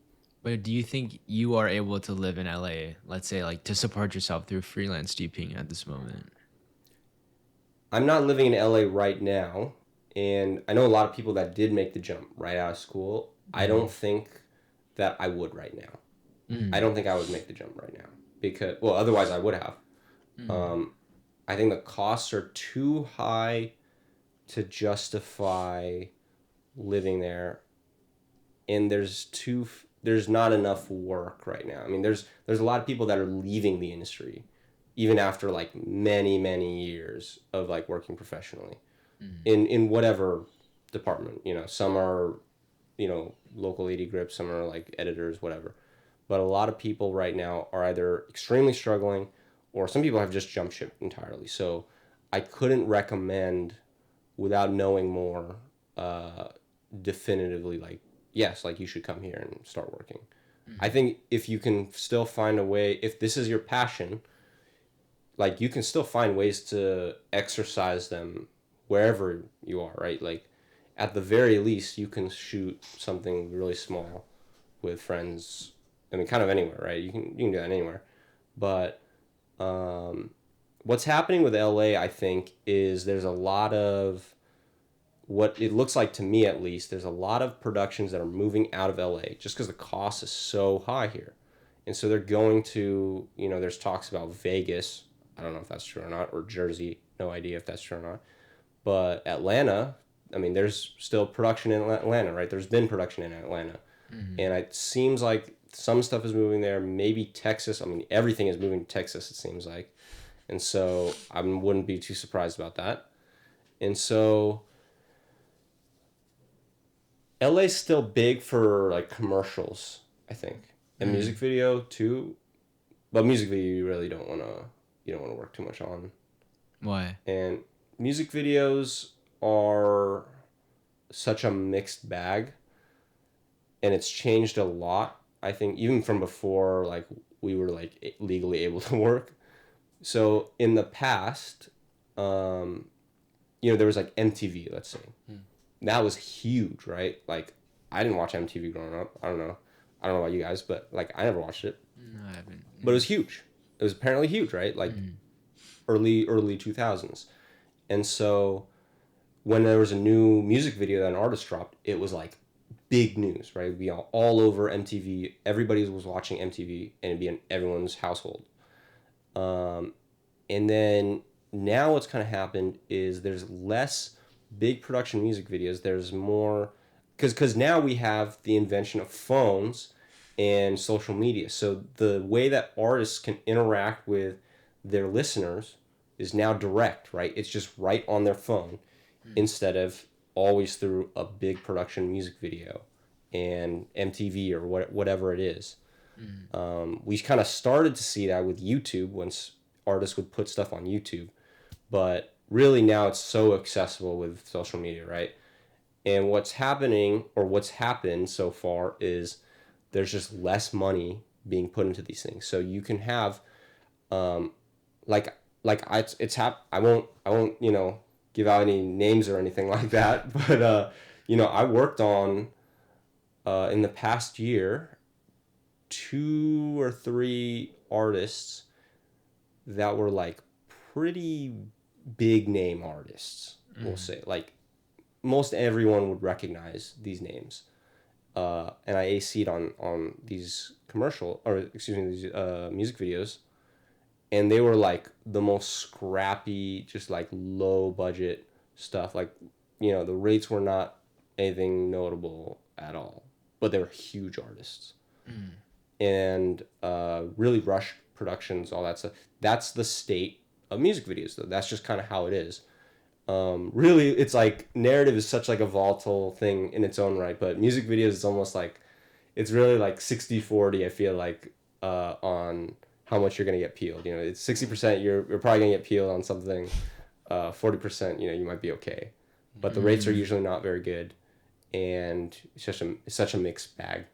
But do you think you are able to live in LA, let's say, like, to support yourself through freelance DPing at this moment? I'm not living in LA right now, and I know a lot of people that did make the jump right out of school. I don't think that I would right now. I don't think I would make the jump right now, because, well, otherwise I would have. I think the costs are too high to justify living there, and there's not enough work right now. I mean, there's a lot of people that are leaving the industry even after like many years of like working professionally in whatever department. Some are local 80 grips, some are like editors, whatever. But a lot of people right now are either extremely struggling, or some people have just jumped ship entirely. So I couldn't recommend, without knowing more, definitively, like, yes, like, you should come here and start working. I think if you can still find a way, if this is your passion, like, you can still find ways to exercise them wherever you are, right? Like, at the very least, you can shoot something really small with friends. I mean, kind of anywhere, right? You can do that anywhere. But what's happening with LA, I think, is there's a lot of, what it looks like to me at least, there's a lot of productions that are moving out of LA just because the cost is so high here. And so they're going to, there's talks about Vegas. I don't know if that's true or not, or Jersey. No idea if that's true or not. But Atlanta, I mean, there's still production in Atlanta, right? There's been production in Atlanta. And it seems like some stuff is moving there. Maybe Texas. I mean, everything is moving to Texas, it seems like. And so I wouldn't be too surprised about that. And so LA's still big for like commercials, I think. And music video too. But music video you don't want to work too much on. Why? And music videos are such a mixed bag, and it's changed a lot. I think even from before like we were like legally able to work. So in the past, there was like MTV, let's say. That was huge, right? Like I didn't watch MTV growing up. I don't know about you guys, but like I never watched it. No, I haven't. But it was huge. It was apparently huge, right? Like early 2000s. And so when there was a new music video that an artist dropped, it was like big news, right? It'd be all over MTV. Everybody was watching MTV, and it'd be in everyone's household. And then now what's kind of happened is there's less big production music videos. There's more because now we have the invention of phones and social media. So the way that artists can interact with their listeners is now direct, right? It's just right on their phone instead of always through a big production music video and MTV or whatever it is. We kind of started to see that with YouTube once artists would put stuff on YouTube, but really now it's so accessible with social media, right? And what's happened so far is there's just less money being put into these things. So you can have, I won't give out any names or anything like that, but I worked on in the past year 2 or 3 artists that were like pretty big name artists, we'll say. Like most everyone would recognize these names. And I AC'd on these these music videos, and they were like the most scrappy, just like low budget stuff. Like, the rates were not anything notable at all, but they were huge artists. And really rushed productions, all that stuff. That's the state of music videos, though. That's just kind of how it is. Really, it's like narrative is such like a volatile thing in its own right, but music videos is almost like it's really like 60-40. I feel like on how much you're gonna get peeled. It's 60% you're probably gonna get peeled on something. 40% you might be okay, but the rates are usually not very good, and it's such a mixed bag.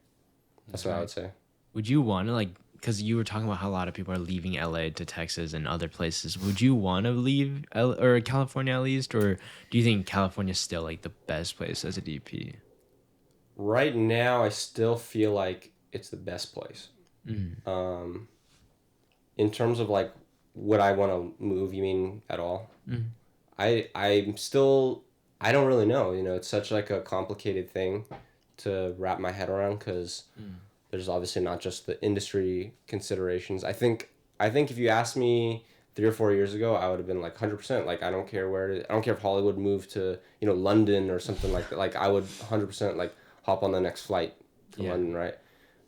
That's what I would say. Would you want to because you were talking about how a lot of people are leaving LA to Texas and other places. Would you want to leave or California at least, or do you think California is still like the best place as a DP? Right now, I still feel like it's the best place. In terms of like would I want to move, you mean at all? I'm still, I don't really know. It's such like a complicated thing to wrap my head around because there's obviously not just the industry considerations. I think if you asked me 3 or 4 years ago, I would have been like 100%. Like I don't care where it is. I don't care if Hollywood moved to London or something like that. Like I would 100% like hop on the next flight to London, right?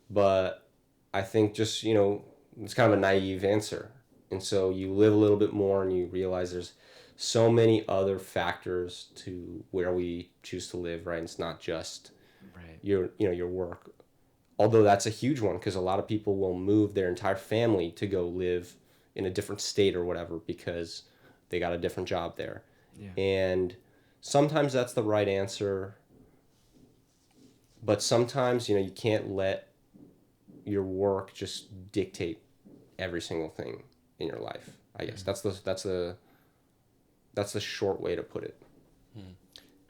But I think just it's kind of a naive answer, and so you live a little bit more and you realize there's so many other factors to where we choose to live, right? And it's not just your work. Although that's a huge one because a lot of people will move their entire family to go live in a different state or whatever because they got a different job there. Yeah. And sometimes that's the right answer, but sometimes you can't let your work just dictate every single thing in your life. I guess that's the short way to put it.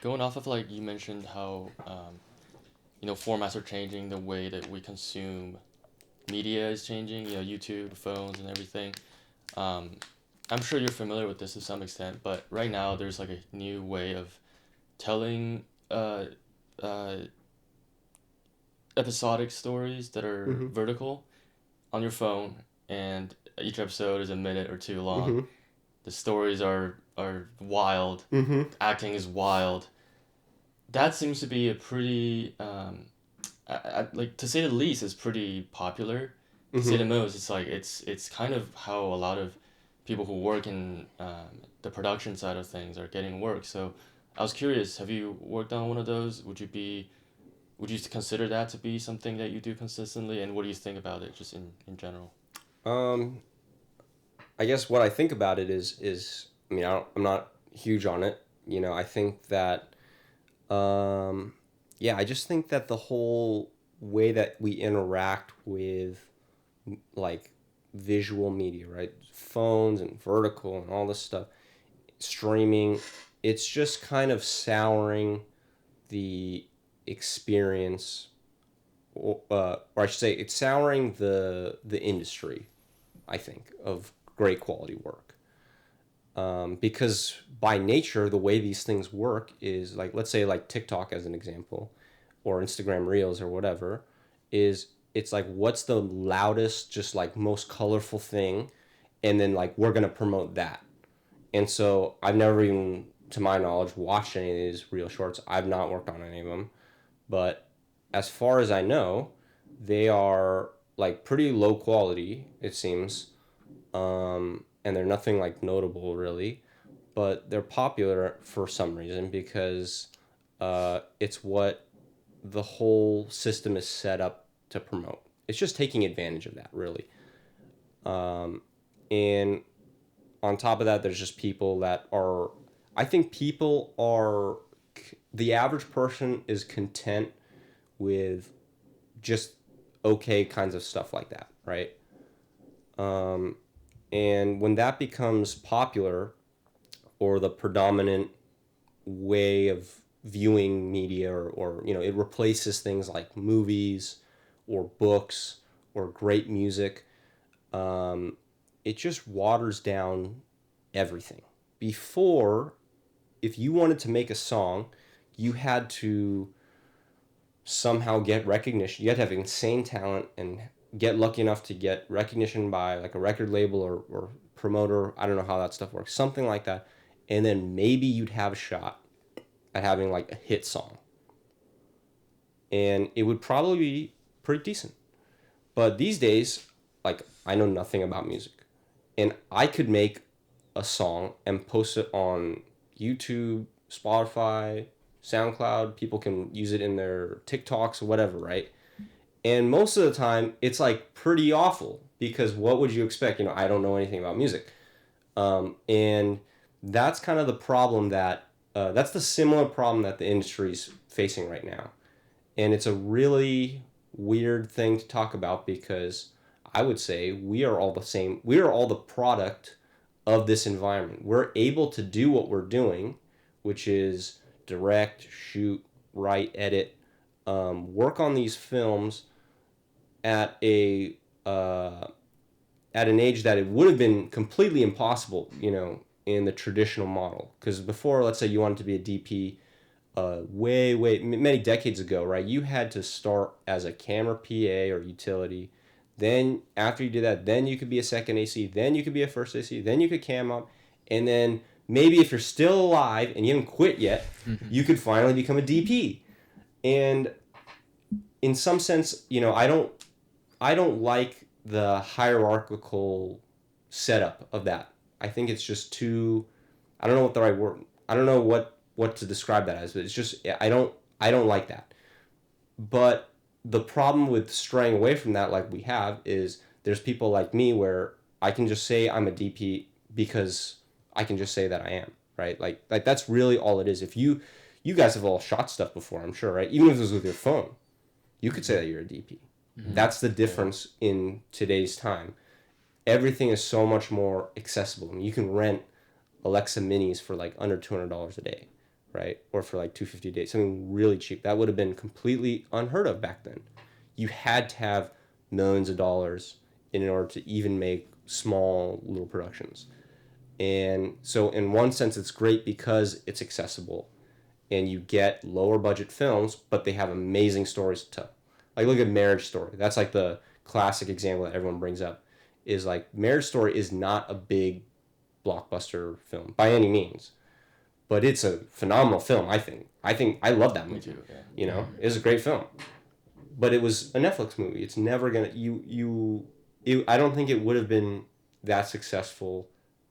Going off of like you mentioned how formats are changing, the way that we consume media is changing, YouTube, phones, and everything. I'm sure you're familiar with this to some extent, but right now there's like a new way of telling episodic stories that are vertical on your phone, and each episode is a minute or 2 long. The stories are wild. Acting is wild. that seems to be a pretty like to say the least is pretty popular. To say the most, it's like it's kind of how a lot of people who work in the production side of things are getting work. So I was curious, have you worked on one of those? Would you consider that to be something that you do consistently, and what do you think about it just in general? Um, I guess what I think about it is I mean I'm not huge on it. You know, I think that yeah, I just think that the whole way that we interact with like visual media, right? Phones and vertical and all this stuff, streaming, it's just kind of souring the experience, or I should say, it's souring the industry, I think, of great quality work. Because by nature, the way these things work is like, let's say, like TikTok as an example, or Instagram Reels or whatever, is it's like, what's the loudest, just like most colorful thing? And then, like, we're going to promote that. And so I've never even, to my knowledge, watched any of these Reel shorts. I've not worked on any of them. But as far as I know, they are like pretty low quality, it seems. And they're nothing like notable really, but they're popular for some reason because it's what the whole system is set up to promote. It's just taking advantage of that, really. And on top of that, there's just people that are, I think people are, the average person is content with just okay kinds of stuff like that, right? And when that becomes popular or the predominant way of viewing media, or you know, it replaces things like movies or books or great music, it just waters down everything. Before, if you wanted to make a song, you had to somehow get recognition. You had to have insane talent and get lucky enough to get recognition by like a record label or promoter. I don't know how that stuff works. Something like that. And then maybe you'd have a shot at having like a hit song. And it would probably be pretty decent. But these days, like, I know nothing about music. And I could make a song and post it on YouTube, Spotify, SoundCloud. People can use it in their TikToks or whatever, right? And most of the time, it's like pretty awful because what would you expect? You know, I don't know anything about music. And that's kind of the problem that's the similar problem that the industry's facing right now. And it's a really weird thing to talk about because I would say we are all the same. We are all the product of this environment. We're able to do what we're doing, which is direct, shoot, write, edit, work on these films at a at an age that it would have been completely impossible, you know, in the traditional model. Because before, let's say you wanted to be a DP, way many decades ago, right? You had to start as a camera PA or utility. Then after you did that, then you could be a second AC. Then you could be a first AC. Then you could cam up, and then maybe if you're still alive and you haven't quit yet, you could finally become a DP. And in some sense, you know, I don't like the hierarchical setup of that. I think it's just too, I don't know what the right word, I don't know what to describe that as, but it's just, I don't like that. But the problem with straying away from that, like we have, is there's people like me where I can just say I'm a DP because I can just say that I am, right? Like that's really all it is. If you guys have all shot stuff before, I'm sure, right? Even if it was with your phone, you could say that you're a DP. Mm-hmm. That's the difference in today's time. Everything is so much more accessible. I mean, you can rent Alexa Minis for like under $200 a day, right? Or for like $250 a day, something really cheap. That would have been completely unheard of back then. You had to have millions of dollars in order to even make small little productions. And so in one sense, it's great because it's accessible and you get lower budget films, but they have amazing stories to tell. Like, look at Marriage Story. That's like the classic example that everyone brings up, is like Marriage Story is not a big blockbuster film by any means, but it's a phenomenal film. I think I love that movie. Me too. Yeah. You know, it was a great film, but it was a Netflix movie. It's never gonna I don't think it would have been that successful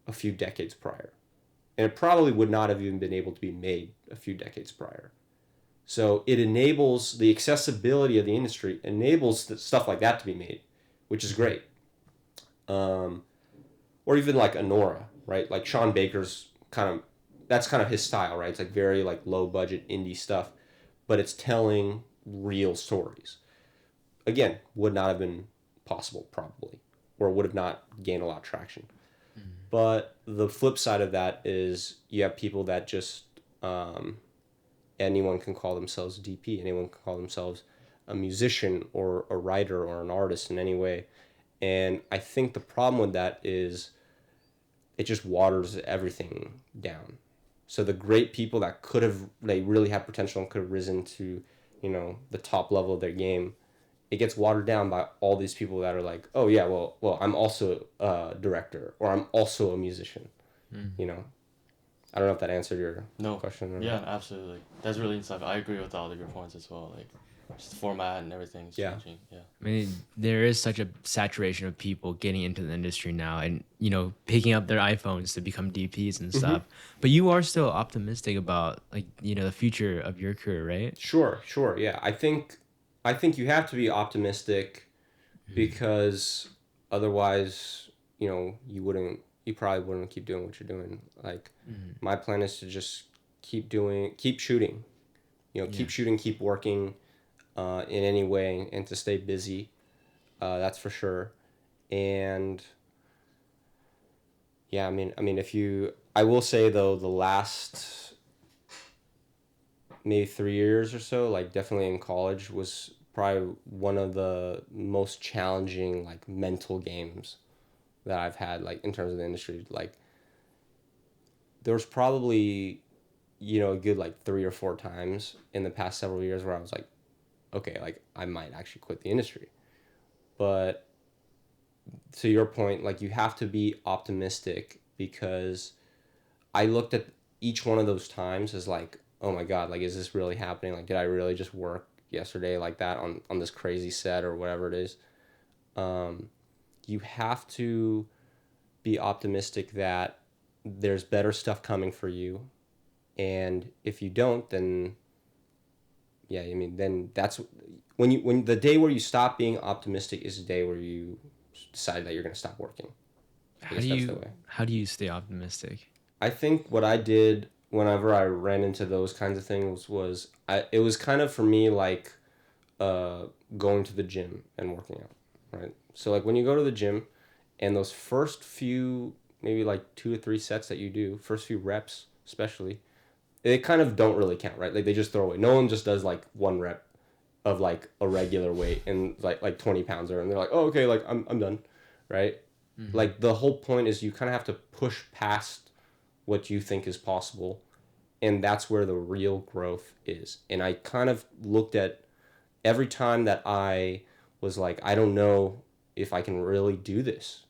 a few decades prior, and it probably would not have even been able to be made a few decades prior. So it enables the accessibility of the industry, enables stuff like that to be made, which is great. Or even like Anora, right? Like Sean Baker's that's kind of his style, right? It's like very like low budget indie stuff, but it's telling real stories. Again, would not have been possible probably, or would have not gained a lot of traction. But the flip side of that is you have people that just anyone can call themselves DP, anyone can call themselves a musician or a writer or an artist in any way. And I think the problem with that is it just waters everything down. So the great people that they really have potential and could have risen to, the top level of their game, it gets watered down by all these people that are like, oh yeah, well, I'm also a director or I'm also a musician, I don't know if that answered your question. Yeah, absolutely. That's really insightful. I agree with all of your points as well. Like, just the format and everything is changing. Yeah. I mean, there is such a saturation of people getting into the industry now and, picking up their iPhones to become DPs and stuff. But you are still optimistic about, like, the future of your career, right? Sure. Yeah. I think you have to be optimistic because otherwise, you probably wouldn't keep doing what you're doing. Like, my plan is to just keep shooting, keep shooting, keep working in any way, and to stay busy. That's for sure. And yeah, I mean, I will say though, the last maybe 3 years or so, like definitely in college, was probably one of the most challenging like mental games that I've had, like in terms of the industry. Like there was probably a good like 3 or 4 times in the past several years where I was like, okay, like I might actually quit the industry. But to your point, like you have to be optimistic, because I looked at each one of those times as like, oh my God, like is this really happening? Like did I really just work yesterday like that on this crazy set or whatever it is? You have to be optimistic that there's better stuff coming for you, and if you don't, then then that's when the day where you stop being optimistic is the day where you decide that you're going to stop working. How do you stay optimistic? I think what I did whenever I ran into those kinds of things was it was kind of for me like going to the gym and working out, right? So like when you go to the gym and those first few, maybe like 2 to 3 sets that you do, first few reps especially, they kind of don't really count, right? Like they just throw away. No one just does like 1 rep of like a regular weight and like 20 pounds and they're like, oh, okay, like I'm done, right? Like the whole point is you kind of have to push past what you think is possible, and that's where the real growth is. And I kind of looked at every time that I was like, I don't know if I can really do this,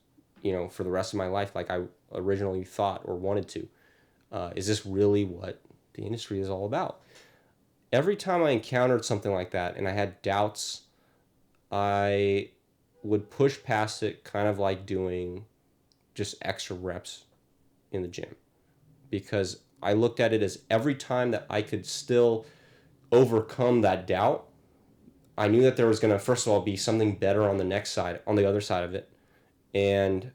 for the rest of my life like I originally thought or wanted to. Is this really what the industry is all about? Every time I encountered something like that and I had doubts, I would push past it, kind of like doing just extra reps in the gym, because I looked at it as every time that I could still overcome that doubt, I knew that there was going to, first of all, be something better on the other side of it. And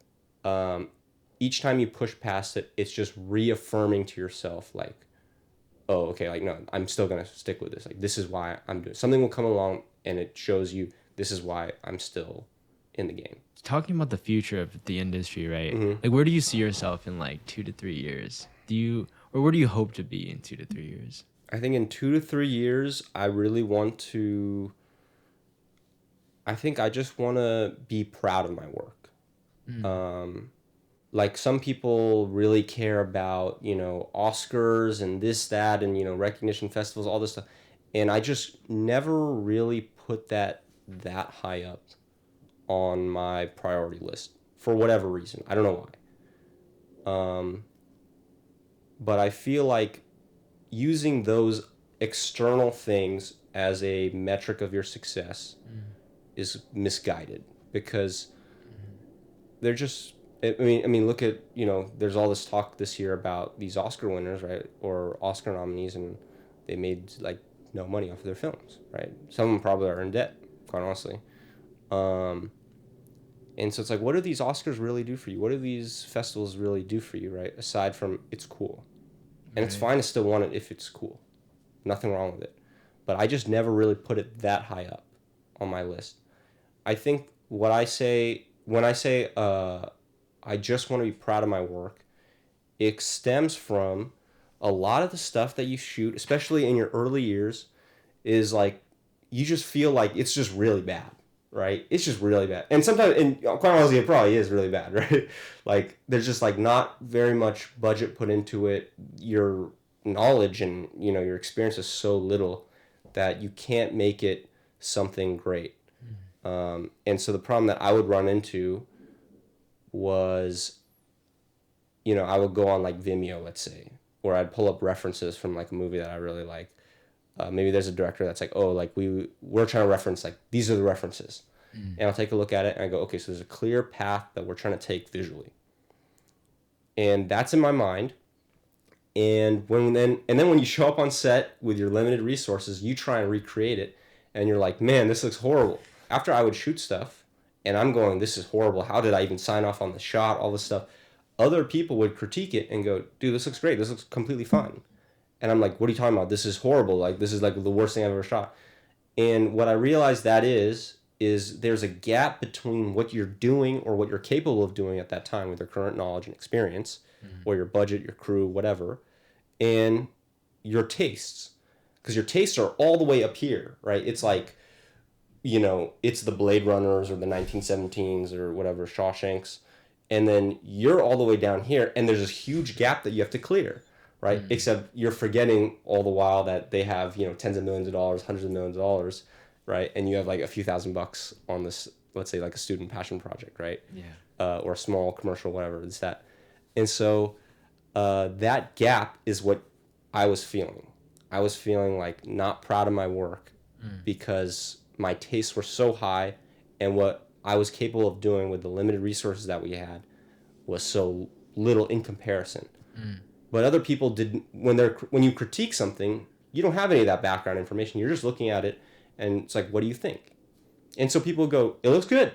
each time you push past it, it's just reaffirming to yourself, like, oh, okay, like, no, I'm still going to stick with this. Like, this is why I'm doing it. Something will come along and it shows you this is why I'm still in the game. Talking about the future of the industry, right? Like, where do you see yourself in like 2 to 3 years? Or where do you hope to be in 2 to 3 years? I think in 2 to 3 years, I just want to be proud of my work. Like some people really care about, Oscars and this, that, and, recognition festivals, all this stuff. And I just never really put that high up on my priority list for whatever reason. I don't know why. but I feel like using those external things as a metric of your success is misguided, because they're just, I mean, look at, there's all this talk this year about these Oscar winners, right, or Oscar nominees, and they made like no money off of their films, right? Some of them probably are in debt, quite honestly. And so it's like, what do these Oscars really do for you? What do these festivals really do for you, right? Aside from it's cool. And it's fine to still want it if it's cool. Nothing wrong with it. But I just never really put it that high up on my list. I think what I say, when I say I just want to be proud of my work, it stems from a lot of the stuff that you shoot, especially in your early years, is like, you just feel like it's just really bad, right? It's just really bad. And sometimes, and quite honestly, it probably is really bad, right? Like, there's just like not very much budget put into it. Your knowledge and, your experience is so little that you can't make it something great. And so the problem that I would run into was, I would go on like Vimeo, let's say, or I'd pull up references from like a movie that I really like. Maybe there's a director that's like, oh, like we're trying to reference, like, these are the references. And I'll take a look at it and I go, okay, so there's a clear path that we're trying to take visually. And that's in my mind. And then when you show up on set with your limited resources, you try and recreate it, and you're like, man, this looks horrible. After I would shoot stuff, and I'm going, this is horrible. How did I even sign off on the shot? All this stuff. Other people would critique it and go, dude, this looks great. This looks completely fine. And I'm like, what are you talking about? This is horrible. Like, this is like the worst thing I've ever shot. And what I realized that is there's a gap between what you're doing or what you're capable of doing at that time with your current knowledge and experience, or your budget, your crew, whatever, and your tastes. Because your tastes are all the way up here, right? It's like, it's the Blade Runners or the 1917s or whatever, Shawshanks. And then you're all the way down here, and there's this huge gap that you have to clear, right? Except you're forgetting all the while that they have, tens of millions of dollars, hundreds of millions of dollars, right? And you have like a few $1,000 on this, let's say like a student passion project, right? Yeah. Or a small commercial, whatever it's that. And so that gap is what I was feeling. I was feeling like not proud of my work because my tastes were so high, and what I was capable of doing with the limited resources that we had was so little in comparison. But other people didn't. When you critique something, you don't have any of that background information. You're just looking at it, and it's like, what do you think? And so people go, it looks good,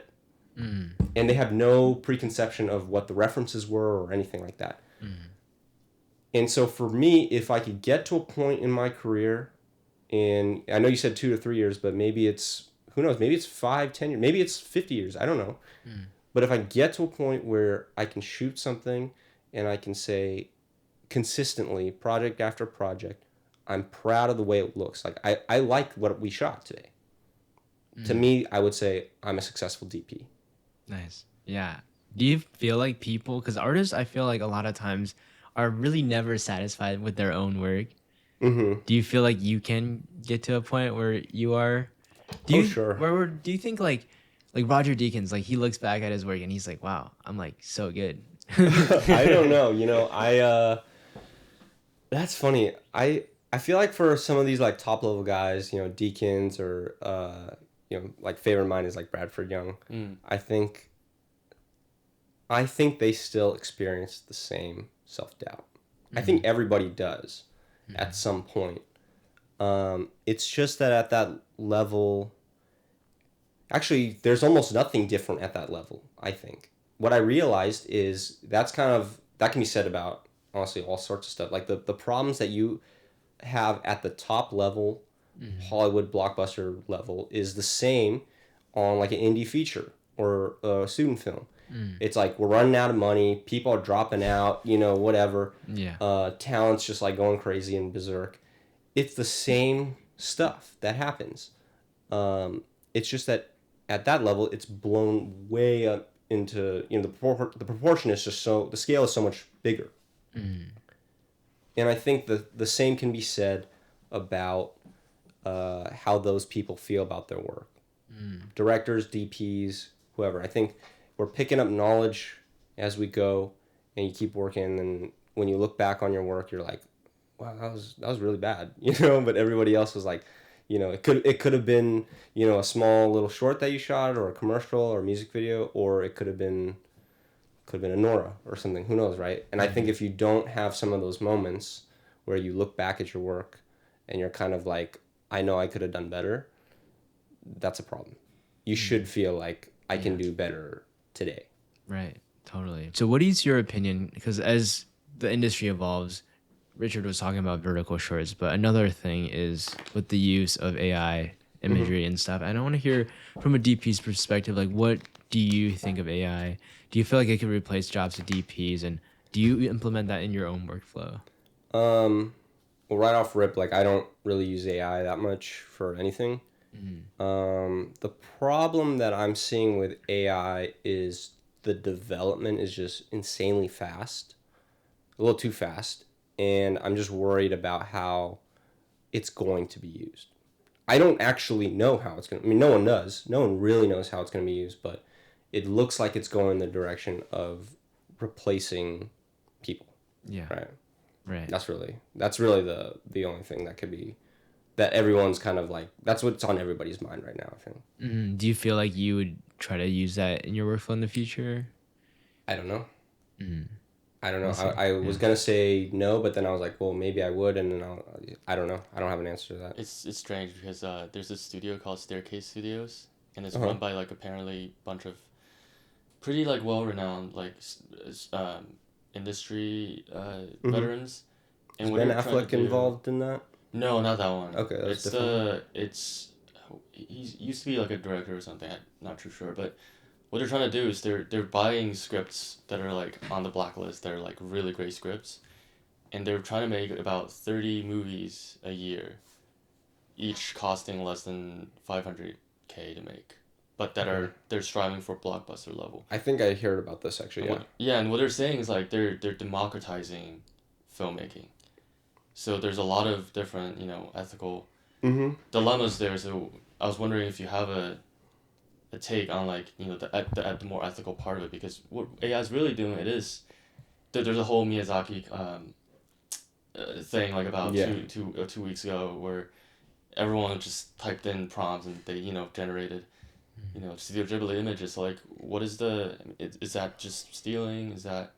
and they have no preconception of what the references were or anything like that. And so for me, if I could get to a point in my career, and I know you said 2 to 3 years, but maybe it's, who knows, maybe it's 5, 10 years, maybe it's 50 years, I don't know. But if I get to a point where I can shoot something and I can say consistently, project after project, I'm proud of the way it looks. Like, I like what we shot today. To me, I would say I'm a successful DP. Nice. Yeah. Do you feel like people, because artists, I feel like a lot of times are really never satisfied with their own work. Do you feel like you can get to a point where you are? Sure. Do you think like Roger Deakins, like he looks back at his work and he's like, wow, I'm like so good. I don't know. That's funny. I feel like for some of these like top level guys, Deakins or like favorite of mine is like Bradford Young. I think they still experience the same self-doubt. I think everybody does at some point. It's just that at that level, actually, there's almost nothing different at that level, I think. What I realized is that can be said about, honestly, all sorts of stuff. Like the problems that you have at the top level, Hollywood blockbuster level, is the same on like an indie feature or a student film. It's like, we're running out of money, people are dropping out, whatever. Yeah. Talent's just like going crazy and berserk. It's the same stuff that happens. It's just that at that level, it's blown way up into, the proportion is just the scale is so much bigger. And I think the same can be said about how those people feel about their work. Directors, DPs, whoever. I think we're picking up knowledge as we go, and you keep working, and when you look back on your work, you're like, wow, that was really bad, you know. But everybody else was like, you know, it could have been, you know, a small little short that you shot, or a commercial, or a music video, or it could have been a Nora or something. Who knows, right? And I think if you don't have some of those moments where you look back at your work and you're kind of like, I know I could have done better, that's a problem. You should feel like I can do better today. Right. Totally. So what is your opinion? Because as the industry evolves, Richard was talking about vertical shorts, but another thing is with the use of AI imagery and stuff. And I want to hear from a DP's perspective, like, what do you think of AI? Do you feel like it could replace jobs of DPs, and do you implement that in your own workflow? Well, right off rip, like I don't really use AI that much for anything. The problem that I'm seeing with AI is the development is just insanely fast, a little too fast, and I'm just worried about how it's going to be used. I don't actually know how it's going to, I mean, no one does. No one really knows how it's going to be used, but it looks like it's going in the direction of replacing people, Yeah. right? Right. That's really the only thing that could be, that everyone's kind of like, that's what's on everybody's mind right now, I think. Do you feel like you would try to use that in your workflow in the future? I don't know. I don't know. We'll see. I was gonna say no, but then I was like, well, maybe I would, and then I don't know. I don't have an answer to that. It's strange because there's a studio called Staircase Studios, and it's run by like apparently a bunch of pretty like well-renowned like industry veterans. And Is what Ben they're trying to Affleck do- involved in that? No, not that one. Okay, that's it's different. he used to be like a director or something. I'm not too sure, but what they're trying to do is they're buying scripts that are like on the blacklist. They're like really great scripts, and they're trying to make about 30 movies a year, each costing less than 500K to make, but they're striving for blockbuster level. I think I heard about this actually. Yeah. And what they're saying is like they're democratizing filmmaking. So there's a lot of different, you know, ethical dilemmas there. So I was wondering if you have a take on like, you know, the more ethical part of it, because what AI is really doing it is there's a whole Miyazaki thing like about 2 weeks ago where everyone just typed in prompts and they, you know, generated, you know, Studio Ghibli images. So like, what is is that just stealing? Is that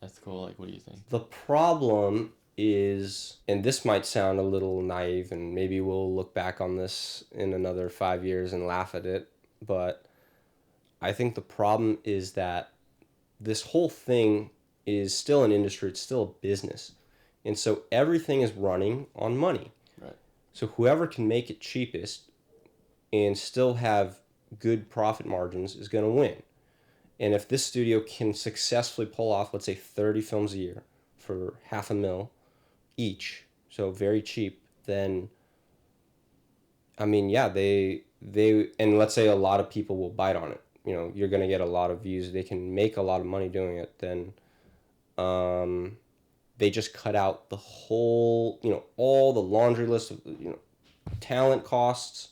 ethical? Like, what do you think? The problem is, and this might sound a little naive, and maybe we'll look back on this in another 5 years and laugh at it, but I think the problem is that this whole thing is still an industry, it's still a business. And so everything is running on money. Right. So whoever can make it cheapest and still have good profit margins is going to win. And if this studio can successfully pull off, let's say, 30 films a year for $500,000 each, so very cheap, then, I mean, yeah, they and let's say a lot of people will bite on it. You know, you're going to get a lot of views. They can make a lot of money doing it. Then they just cut out the whole, you know, all the laundry list of, you know, talent costs,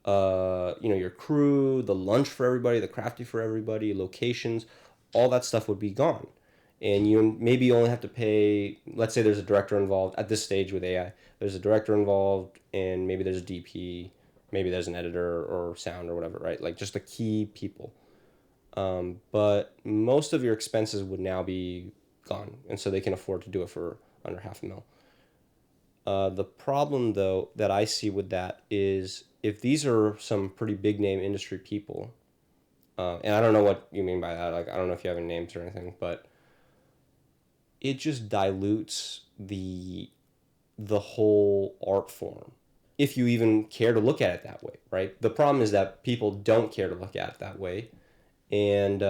you know, your crew, the lunch for everybody, the crafty for everybody, locations, all that stuff would be gone. And you maybe only have to pay, let's say there's a director involved at this stage with AI. There's a director involved, and maybe there's a DP, maybe there's an editor or sound or whatever, right? Like just the key people. But most of your expenses would now be gone, and so they can afford to do it for under $500,000. The problem, though, that I see with that is if these are some pretty big name industry people, and I don't know what you mean by that. Like, I don't know if you have any names or anything, but it just dilutes the whole art form, if you even care to look at it that way, right? The problem is that people don't care to look at it that way, and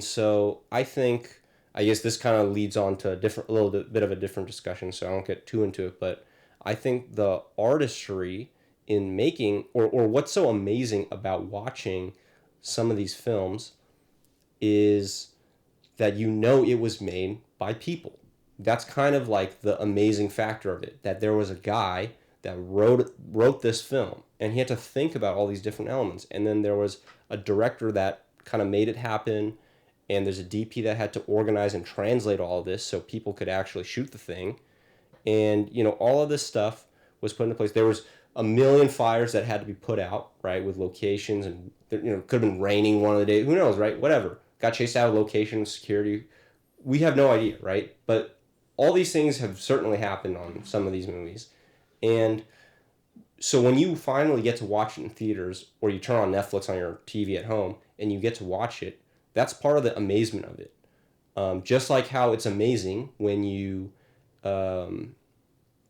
so I think, I guess this kind of leads on to a little bit of a different discussion, so I don't get too into it, but I think the artistry in making, or what's so amazing about watching some of these films is that you know it was made by people. That's kind of like the amazing factor of it, that there was a guy that wrote this film, and he had to think about all these different elements, and then there was a director that kind of made it happen, and there's a DP that had to organize and translate all of this so people could actually shoot the thing. And, you know, all of this stuff was put into place. There was a million fires that had to be put out, right, with locations, and, you know, could have been raining one of the days. Who knows, right? Whatever. Got chased out of location, security. We have no idea, right? But all these things have certainly happened on some of these movies. And so when you finally get to watch it in theaters, or you turn on Netflix on your TV at home and you get to watch it, that's part of the amazement of it. Just like how it's amazing when you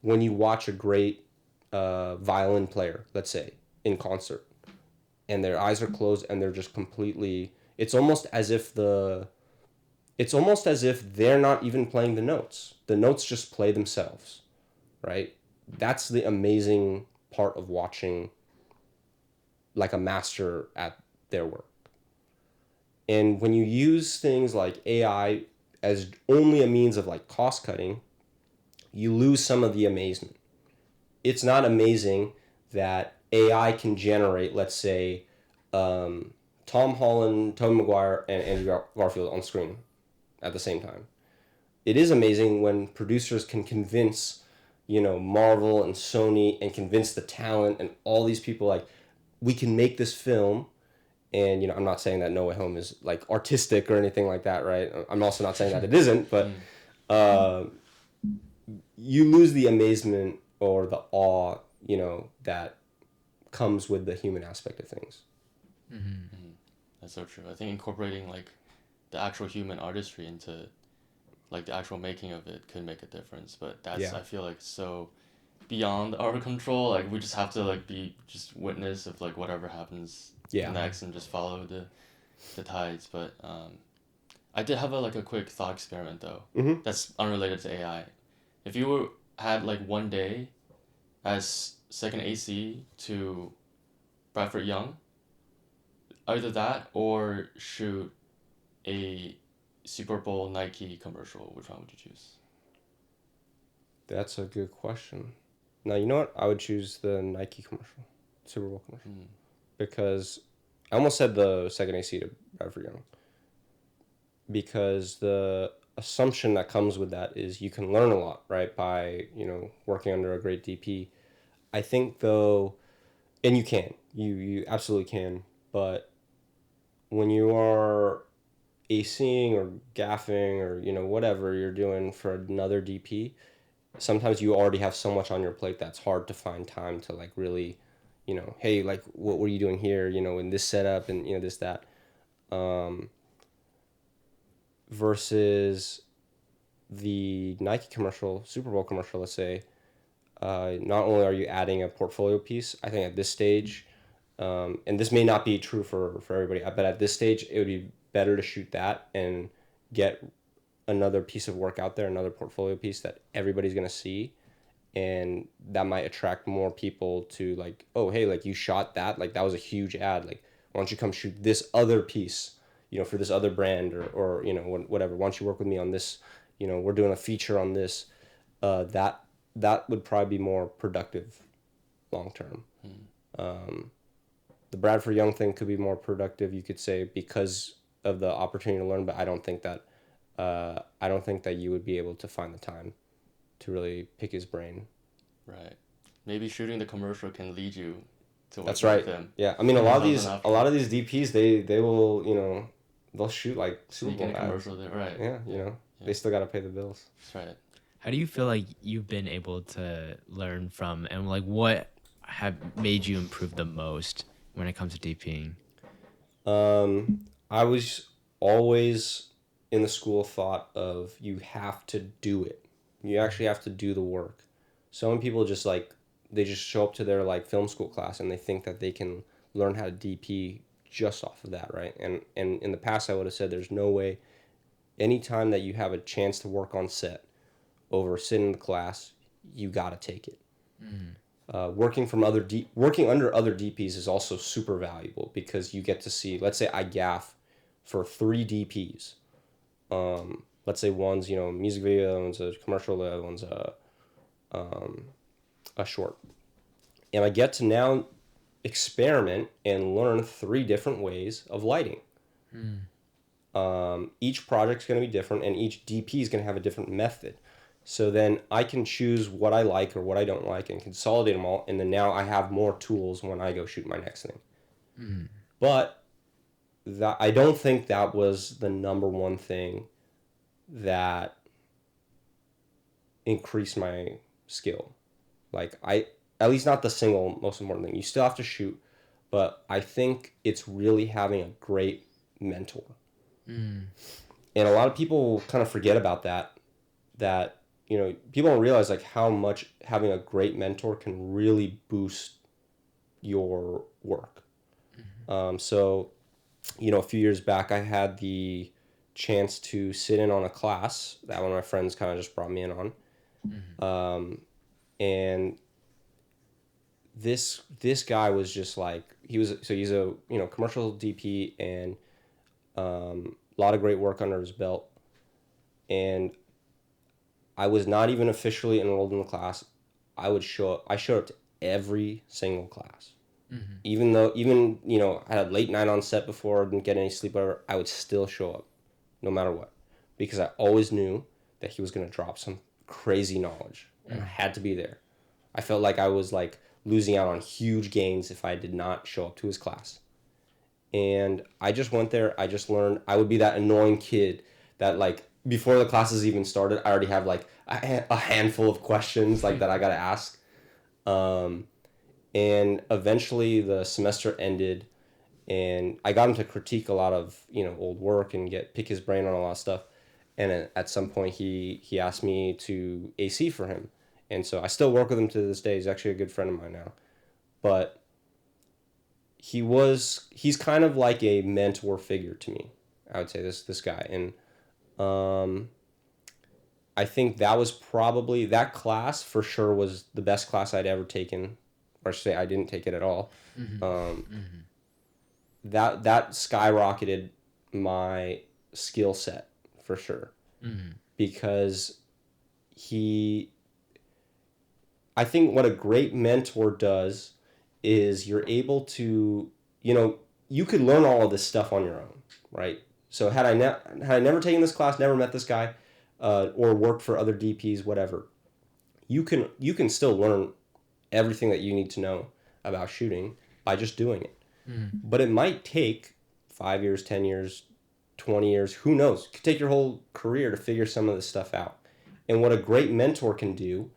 watch a great violin player, let's say, in concert, and their eyes are closed and they're just completely. It's almost as if they're not even playing the notes. The notes just play themselves, right? That's the amazing part of watching like a master at their work. And when you use things like AI as only a means of like cost cutting, you lose some of the amazement. It's not amazing that AI can generate, let's say, Tom Holland, Tobey Maguire, and Andrew Garfield on screen at the same time. It is amazing when producers can convince, you know, Marvel and Sony, and convince the talent and all these people, like, we can make this film. And, you know, I'm not saying that No Way Home is like artistic or anything like that, right? I'm also not saying that it isn't, but you lose the amazement or the awe, you know, that comes with the human aspect of things. Mm-hmm. That's so true. I think incorporating like the actual human artistry into like the actual making of it could make a difference, but that's I feel like so beyond our control. Like we just have to like be just witness of like whatever happens next and just follow the tides. But I did have a quick thought experiment though. Mm-hmm. That's unrelated to AI. If you had like one day as second AC to Bradford Young, either that or shoot a Super Bowl Nike commercial, which one would you choose? That's a good question. Now, you know what? I would choose the Nike commercial, Super Bowl commercial. Because I almost said the second AC to Bradford Young. Because the assumption that comes with that is you can learn a lot, right, by, you know, working under a great DP. I think, though, and you can. You absolutely can. But when you are ACing or gaffing or, you know, whatever you're doing for another DP, sometimes you already have so much on your plate that's hard to find time to like really, you know, hey, like what were you doing here, you know, in this setup and, you know, this, that, versus the Nike commercial, Super Bowl commercial, let's say, not only are you adding a portfolio piece, I think at this stage, and this may not be true for everybody, but at this stage, it would be better to shoot that and get another piece of work out there, another portfolio piece that everybody's going to see. And that might attract more people to like, oh, hey, like you shot that, like that was a huge ad. Like, why don't you come shoot this other piece, you know, for this other brand or you know, whatever. Why don't you work with me on this? You know, we're doing a feature on this. That would probably be more productive long term. The Bradford Young thing could be more productive, you could say, because of the opportunity to learn. But I don't think that you would be able to find the time to really pick his brain. Right. Maybe shooting the commercial can lead you to work That's right. with him. Yeah. I mean, a lot of these DPs, they will, you know, they'll shoot like Super Bowl ads. Commercial there, right? Yeah. You know, they still got to pay the bills. That's right. How do you feel like you've been able to learn from, and like what have made you improve the most when it comes to DPing? I was always in the school of thought of you have to do it. You actually have to do the work. So many people just like, they just show up to their like film school class and they think that they can learn how to DP just off of that, right? And in the past, I would have said there's no way. Anytime that you have a chance to work on set over sitting in the class, you gotta take it. Working under other DPs is also super valuable because you get to see. Let's say I gaff for 3 DPs. Let's say one's, you know, music video, one's a commercial, the other one's a short, and I get to now experiment and learn 3 different ways of lighting. each project's going to be different, and each DP is going to have a different method. So then I can choose what I like or what I don't like and consolidate them all, and then now I have more tools when I go shoot my next thing. Mm. But that I don't think that was the number one thing that increased my skill. Like at least not the single most important thing. You still have to shoot, but I think it's really having a great mentor. Mm. And a lot of people kind of forget about that. That, you know, people don't realize like how much having a great mentor can really boost your work. So, you know, a few years back, I had the chance to sit in on a class that one of my friends kind of just brought me in on. And this guy was just like, he's a, you know, commercial DP, and a lot of great work under his belt. And I was not even officially enrolled in the class. I showed up to every single class. Even though, you know, I had a late night on set before, didn't get any sleep, whatever, I would still show up no matter what, because I always knew that he was going to drop some crazy knowledge, and I had to be there. I felt like I was like losing out on huge gains if I did not show up to his class. And I just went there. I just learned. I would be that annoying kid that, like, before the classes even started, I already have like a handful of questions like that I got to ask. And eventually the semester ended, and I got him to critique a lot of, you know, old work and pick his brain on a lot of stuff. And at some point he asked me to AC for him, and so I still work with him to this day. He's actually a good friend of mine now, but he's kind of like a mentor figure to me. I would say this guy, and I think that was probably, that class for sure was the best class I'd ever taken, or I should say I didn't take it at all. That skyrocketed my skill set for sure, because I think what a great mentor does is you're able to, you know, you could learn all of this stuff on your own, right? So had I never taken this class, never met this guy, or worked for other DPs, whatever, you can still learn everything that you need to know about shooting by just doing it. But it might take 5 years, 10 years, 20 years, who knows? It could take your whole career to figure some of this stuff out. And what a great mentor can do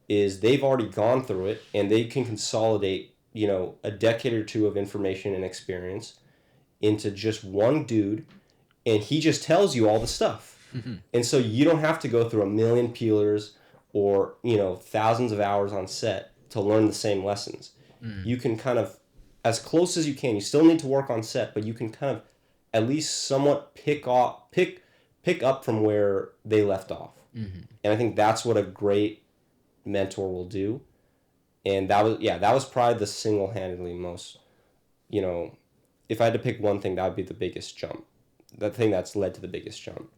is they've already gone through it, and they can consolidate, you know, a decade or two of information and experience into just one dude, and he just tells you all the stuff. And so you don't have to go through a million peelers or, you know, thousands of hours on set to learn the same lessons. You can kind of, as close as you can, you still need to work on set, but you can kind of at least somewhat pick up from where they left off. And I think that's what a great mentor will do. And that was probably the single-handedly most, you know, if I had to pick one thing, that would be the biggest jump. That thing that's led to the biggest jump.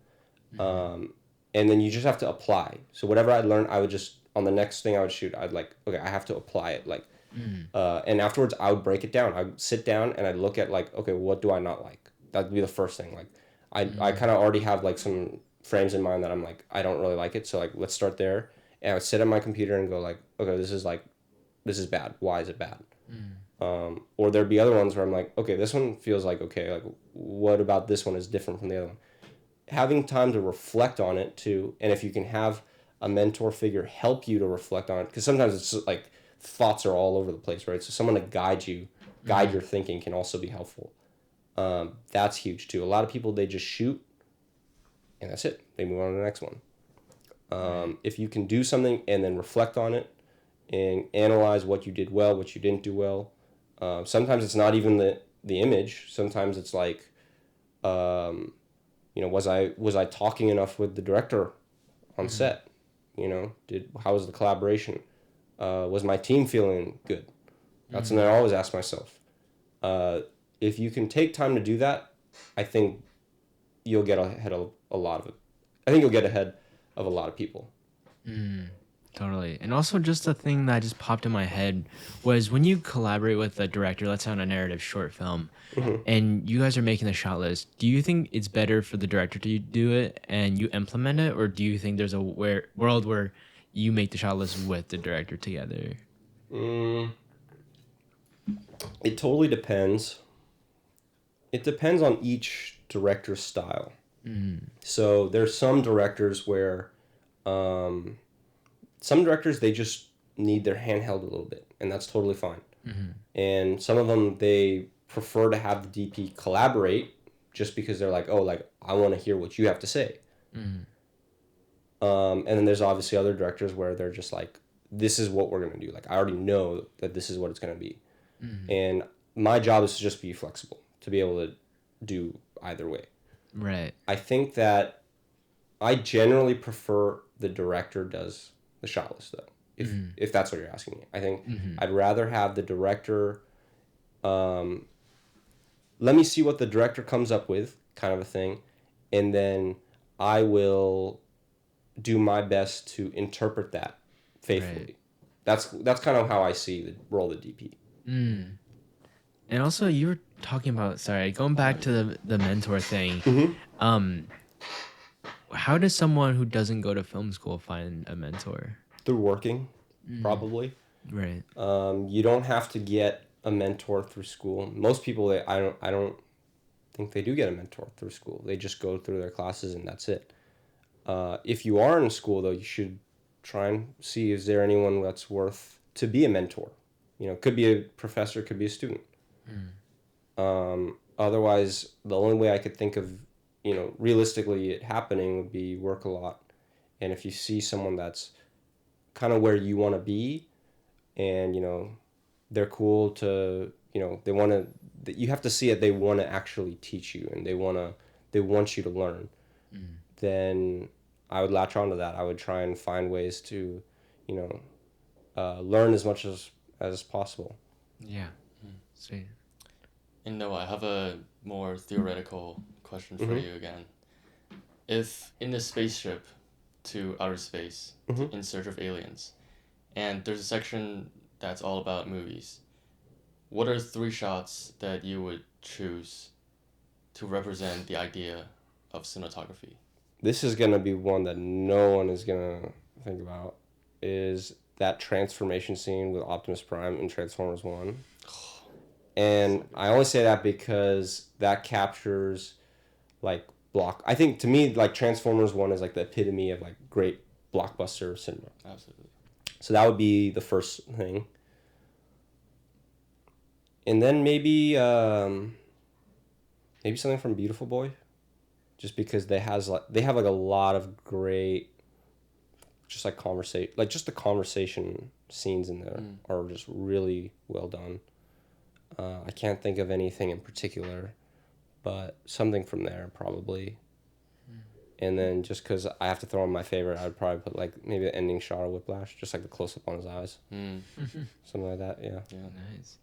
And then you just have to apply. So whatever I learned, I would just, on the next thing I would shoot, I'd like, okay, I have to apply it. Like, and afterwards I would break it down. I'd sit down and I'd look at like, okay, what do I not like? That'd be the first thing. Like, I kind of already have like some frames in mind that I'm like, I don't really like it. So like, let's start there. And I would sit at my computer and go like, okay, this is bad. Why is it bad? Or there'd be other ones where I'm like, okay, this one feels like okay. Like, what about this one is different from the other one? Having time to reflect on it too, and if you can have a mentor figure help you to reflect on it, because sometimes it's just like thoughts are all over the place, right? So someone to guide your thinking can also be helpful. That's huge too. A lot of people, they just shoot, and that's it. They move on to the next one. If you can do something and then reflect on it and analyze what you did well, what you didn't do well. Sometimes it's not even the image. Sometimes it's like, you know, was I talking enough with the director on set? You know, how was the collaboration? Was my team feeling good? That's something I always ask myself. If you can take time to do that, I think you'll get ahead of a lot of it. I think you'll get ahead of a lot of people. Totally. And also just a thing that just popped in my head was when you collaborate with a director, let's say on a narrative short film, and you guys are making the shot list, do you think it's better for the director to do it and you implement it, or do you think there's a world where you make the shot list with the director together? It totally depends. It depends on each director's style. So there's some directors where some directors, they just need their hand held a little bit, and that's totally fine. And some of them, they prefer to have the DP collaborate just because they're like, oh, like, I want to hear what you have to say. And then there's obviously other directors where they're just like, this is what we're going to do. Like, I already know that this is what it's going to be. And my job is to just be flexible, to be able to do either way. Right. I think that I generally prefer the director does the shot list, though, if that's what you're asking me. I think I'd rather have the director, let me see what the director comes up with, kind of a thing, and then I will do my best to interpret that faithfully. Right. That's kind of how I see the role of the DP. And also, you were talking about, sorry, going back to the mentor thing. How does someone who doesn't go to film school find a mentor? Through working, probably. Right. You don't have to get a mentor through school. Most people, I don't think they do get a mentor through school. They just go through their classes and that's it. If you are in school, though, you should try and see, is there anyone that's worth to be a mentor? You know, could be a professor, could be a student. Otherwise, the only way I could think of, you know, realistically it happening would be work a lot. And if you see someone that's kind of where you want to be and, you know, they're cool to, you know, they want to, you have to see it, they want to actually teach you and they want you to learn, then I would latch onto that. I would try and find ways to, you know, learn as much as possible. Yeah. Sweet. And Noah, I have a more theoretical question for you again. If in a spaceship to outer space, in search of aliens, and there's a section that's all about movies, what are 3 shots that you would choose to represent the idea of cinematography? This is going to be one that no one is going to think about, is that transformation scene with Optimus Prime in Transformers 1. And I only say that because that captures, like, I think, to me, like, Transformers 1 is, like, the epitome of, like, great blockbuster cinema. Absolutely. So that would be the first thing. And then maybe something from Beautiful Boy. Just because they have like a lot of great, just like just the conversation scenes in there are just really well done. I can't think of anything in particular, but something from there probably. And then just because I have to throw in my favorite, I would probably put like maybe the ending shot of Whiplash, just like the close up on his eyes, something like that. Yeah. Nice.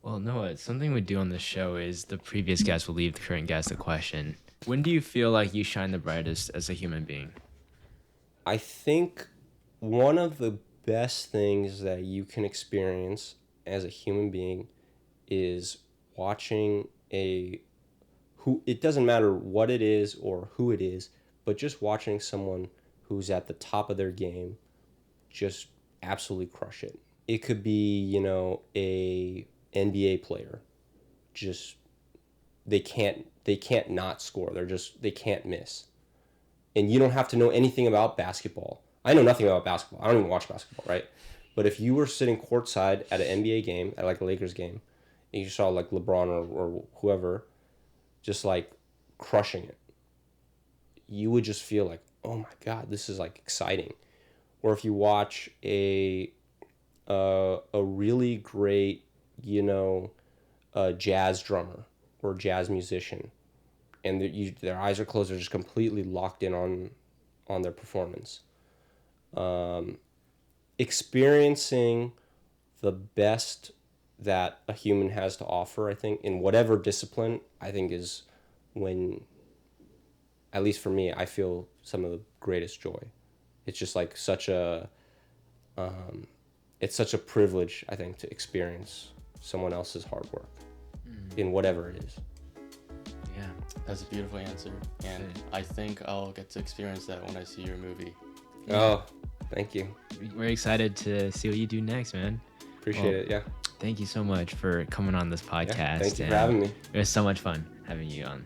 Well, Noah, something we do on this show is the previous guest will leave the current guest a question. When do you feel like you shine the brightest as a human being? I think one of the best things that you can experience as a human being is watching it doesn't matter what it is or who it is, but just watching someone who's at the top of their game just absolutely crush it. It could be, you know, a NBA player. Just they can't not score. They can't miss. And you don't have to know anything about basketball. I know nothing about basketball. I don't even watch basketball, right? But if you were sitting courtside at an NBA game, at like a Lakers game, and you saw like LeBron or whoever just like crushing it, you would just feel like, oh my God, this is like exciting. Or if you watch a really great, you know, jazz drummer or jazz musician, and their eyes are closed, they're just completely locked in on their performance. Experiencing the best that a human has to offer, I think, in whatever discipline, I think is when, at least for me, I feel some of the greatest joy. It's just like such a it's such a privilege, I think, to experience someone else's hard work in whatever it is. Yeah, That's a beautiful answer, and I think I'll get to experience that when I see your movie. Yeah. Oh, thank you. We're excited to see what you do next, man. Appreciate it. Yeah. Thank you so much for coming on this podcast. Thank you for having me. It was so much fun having you on.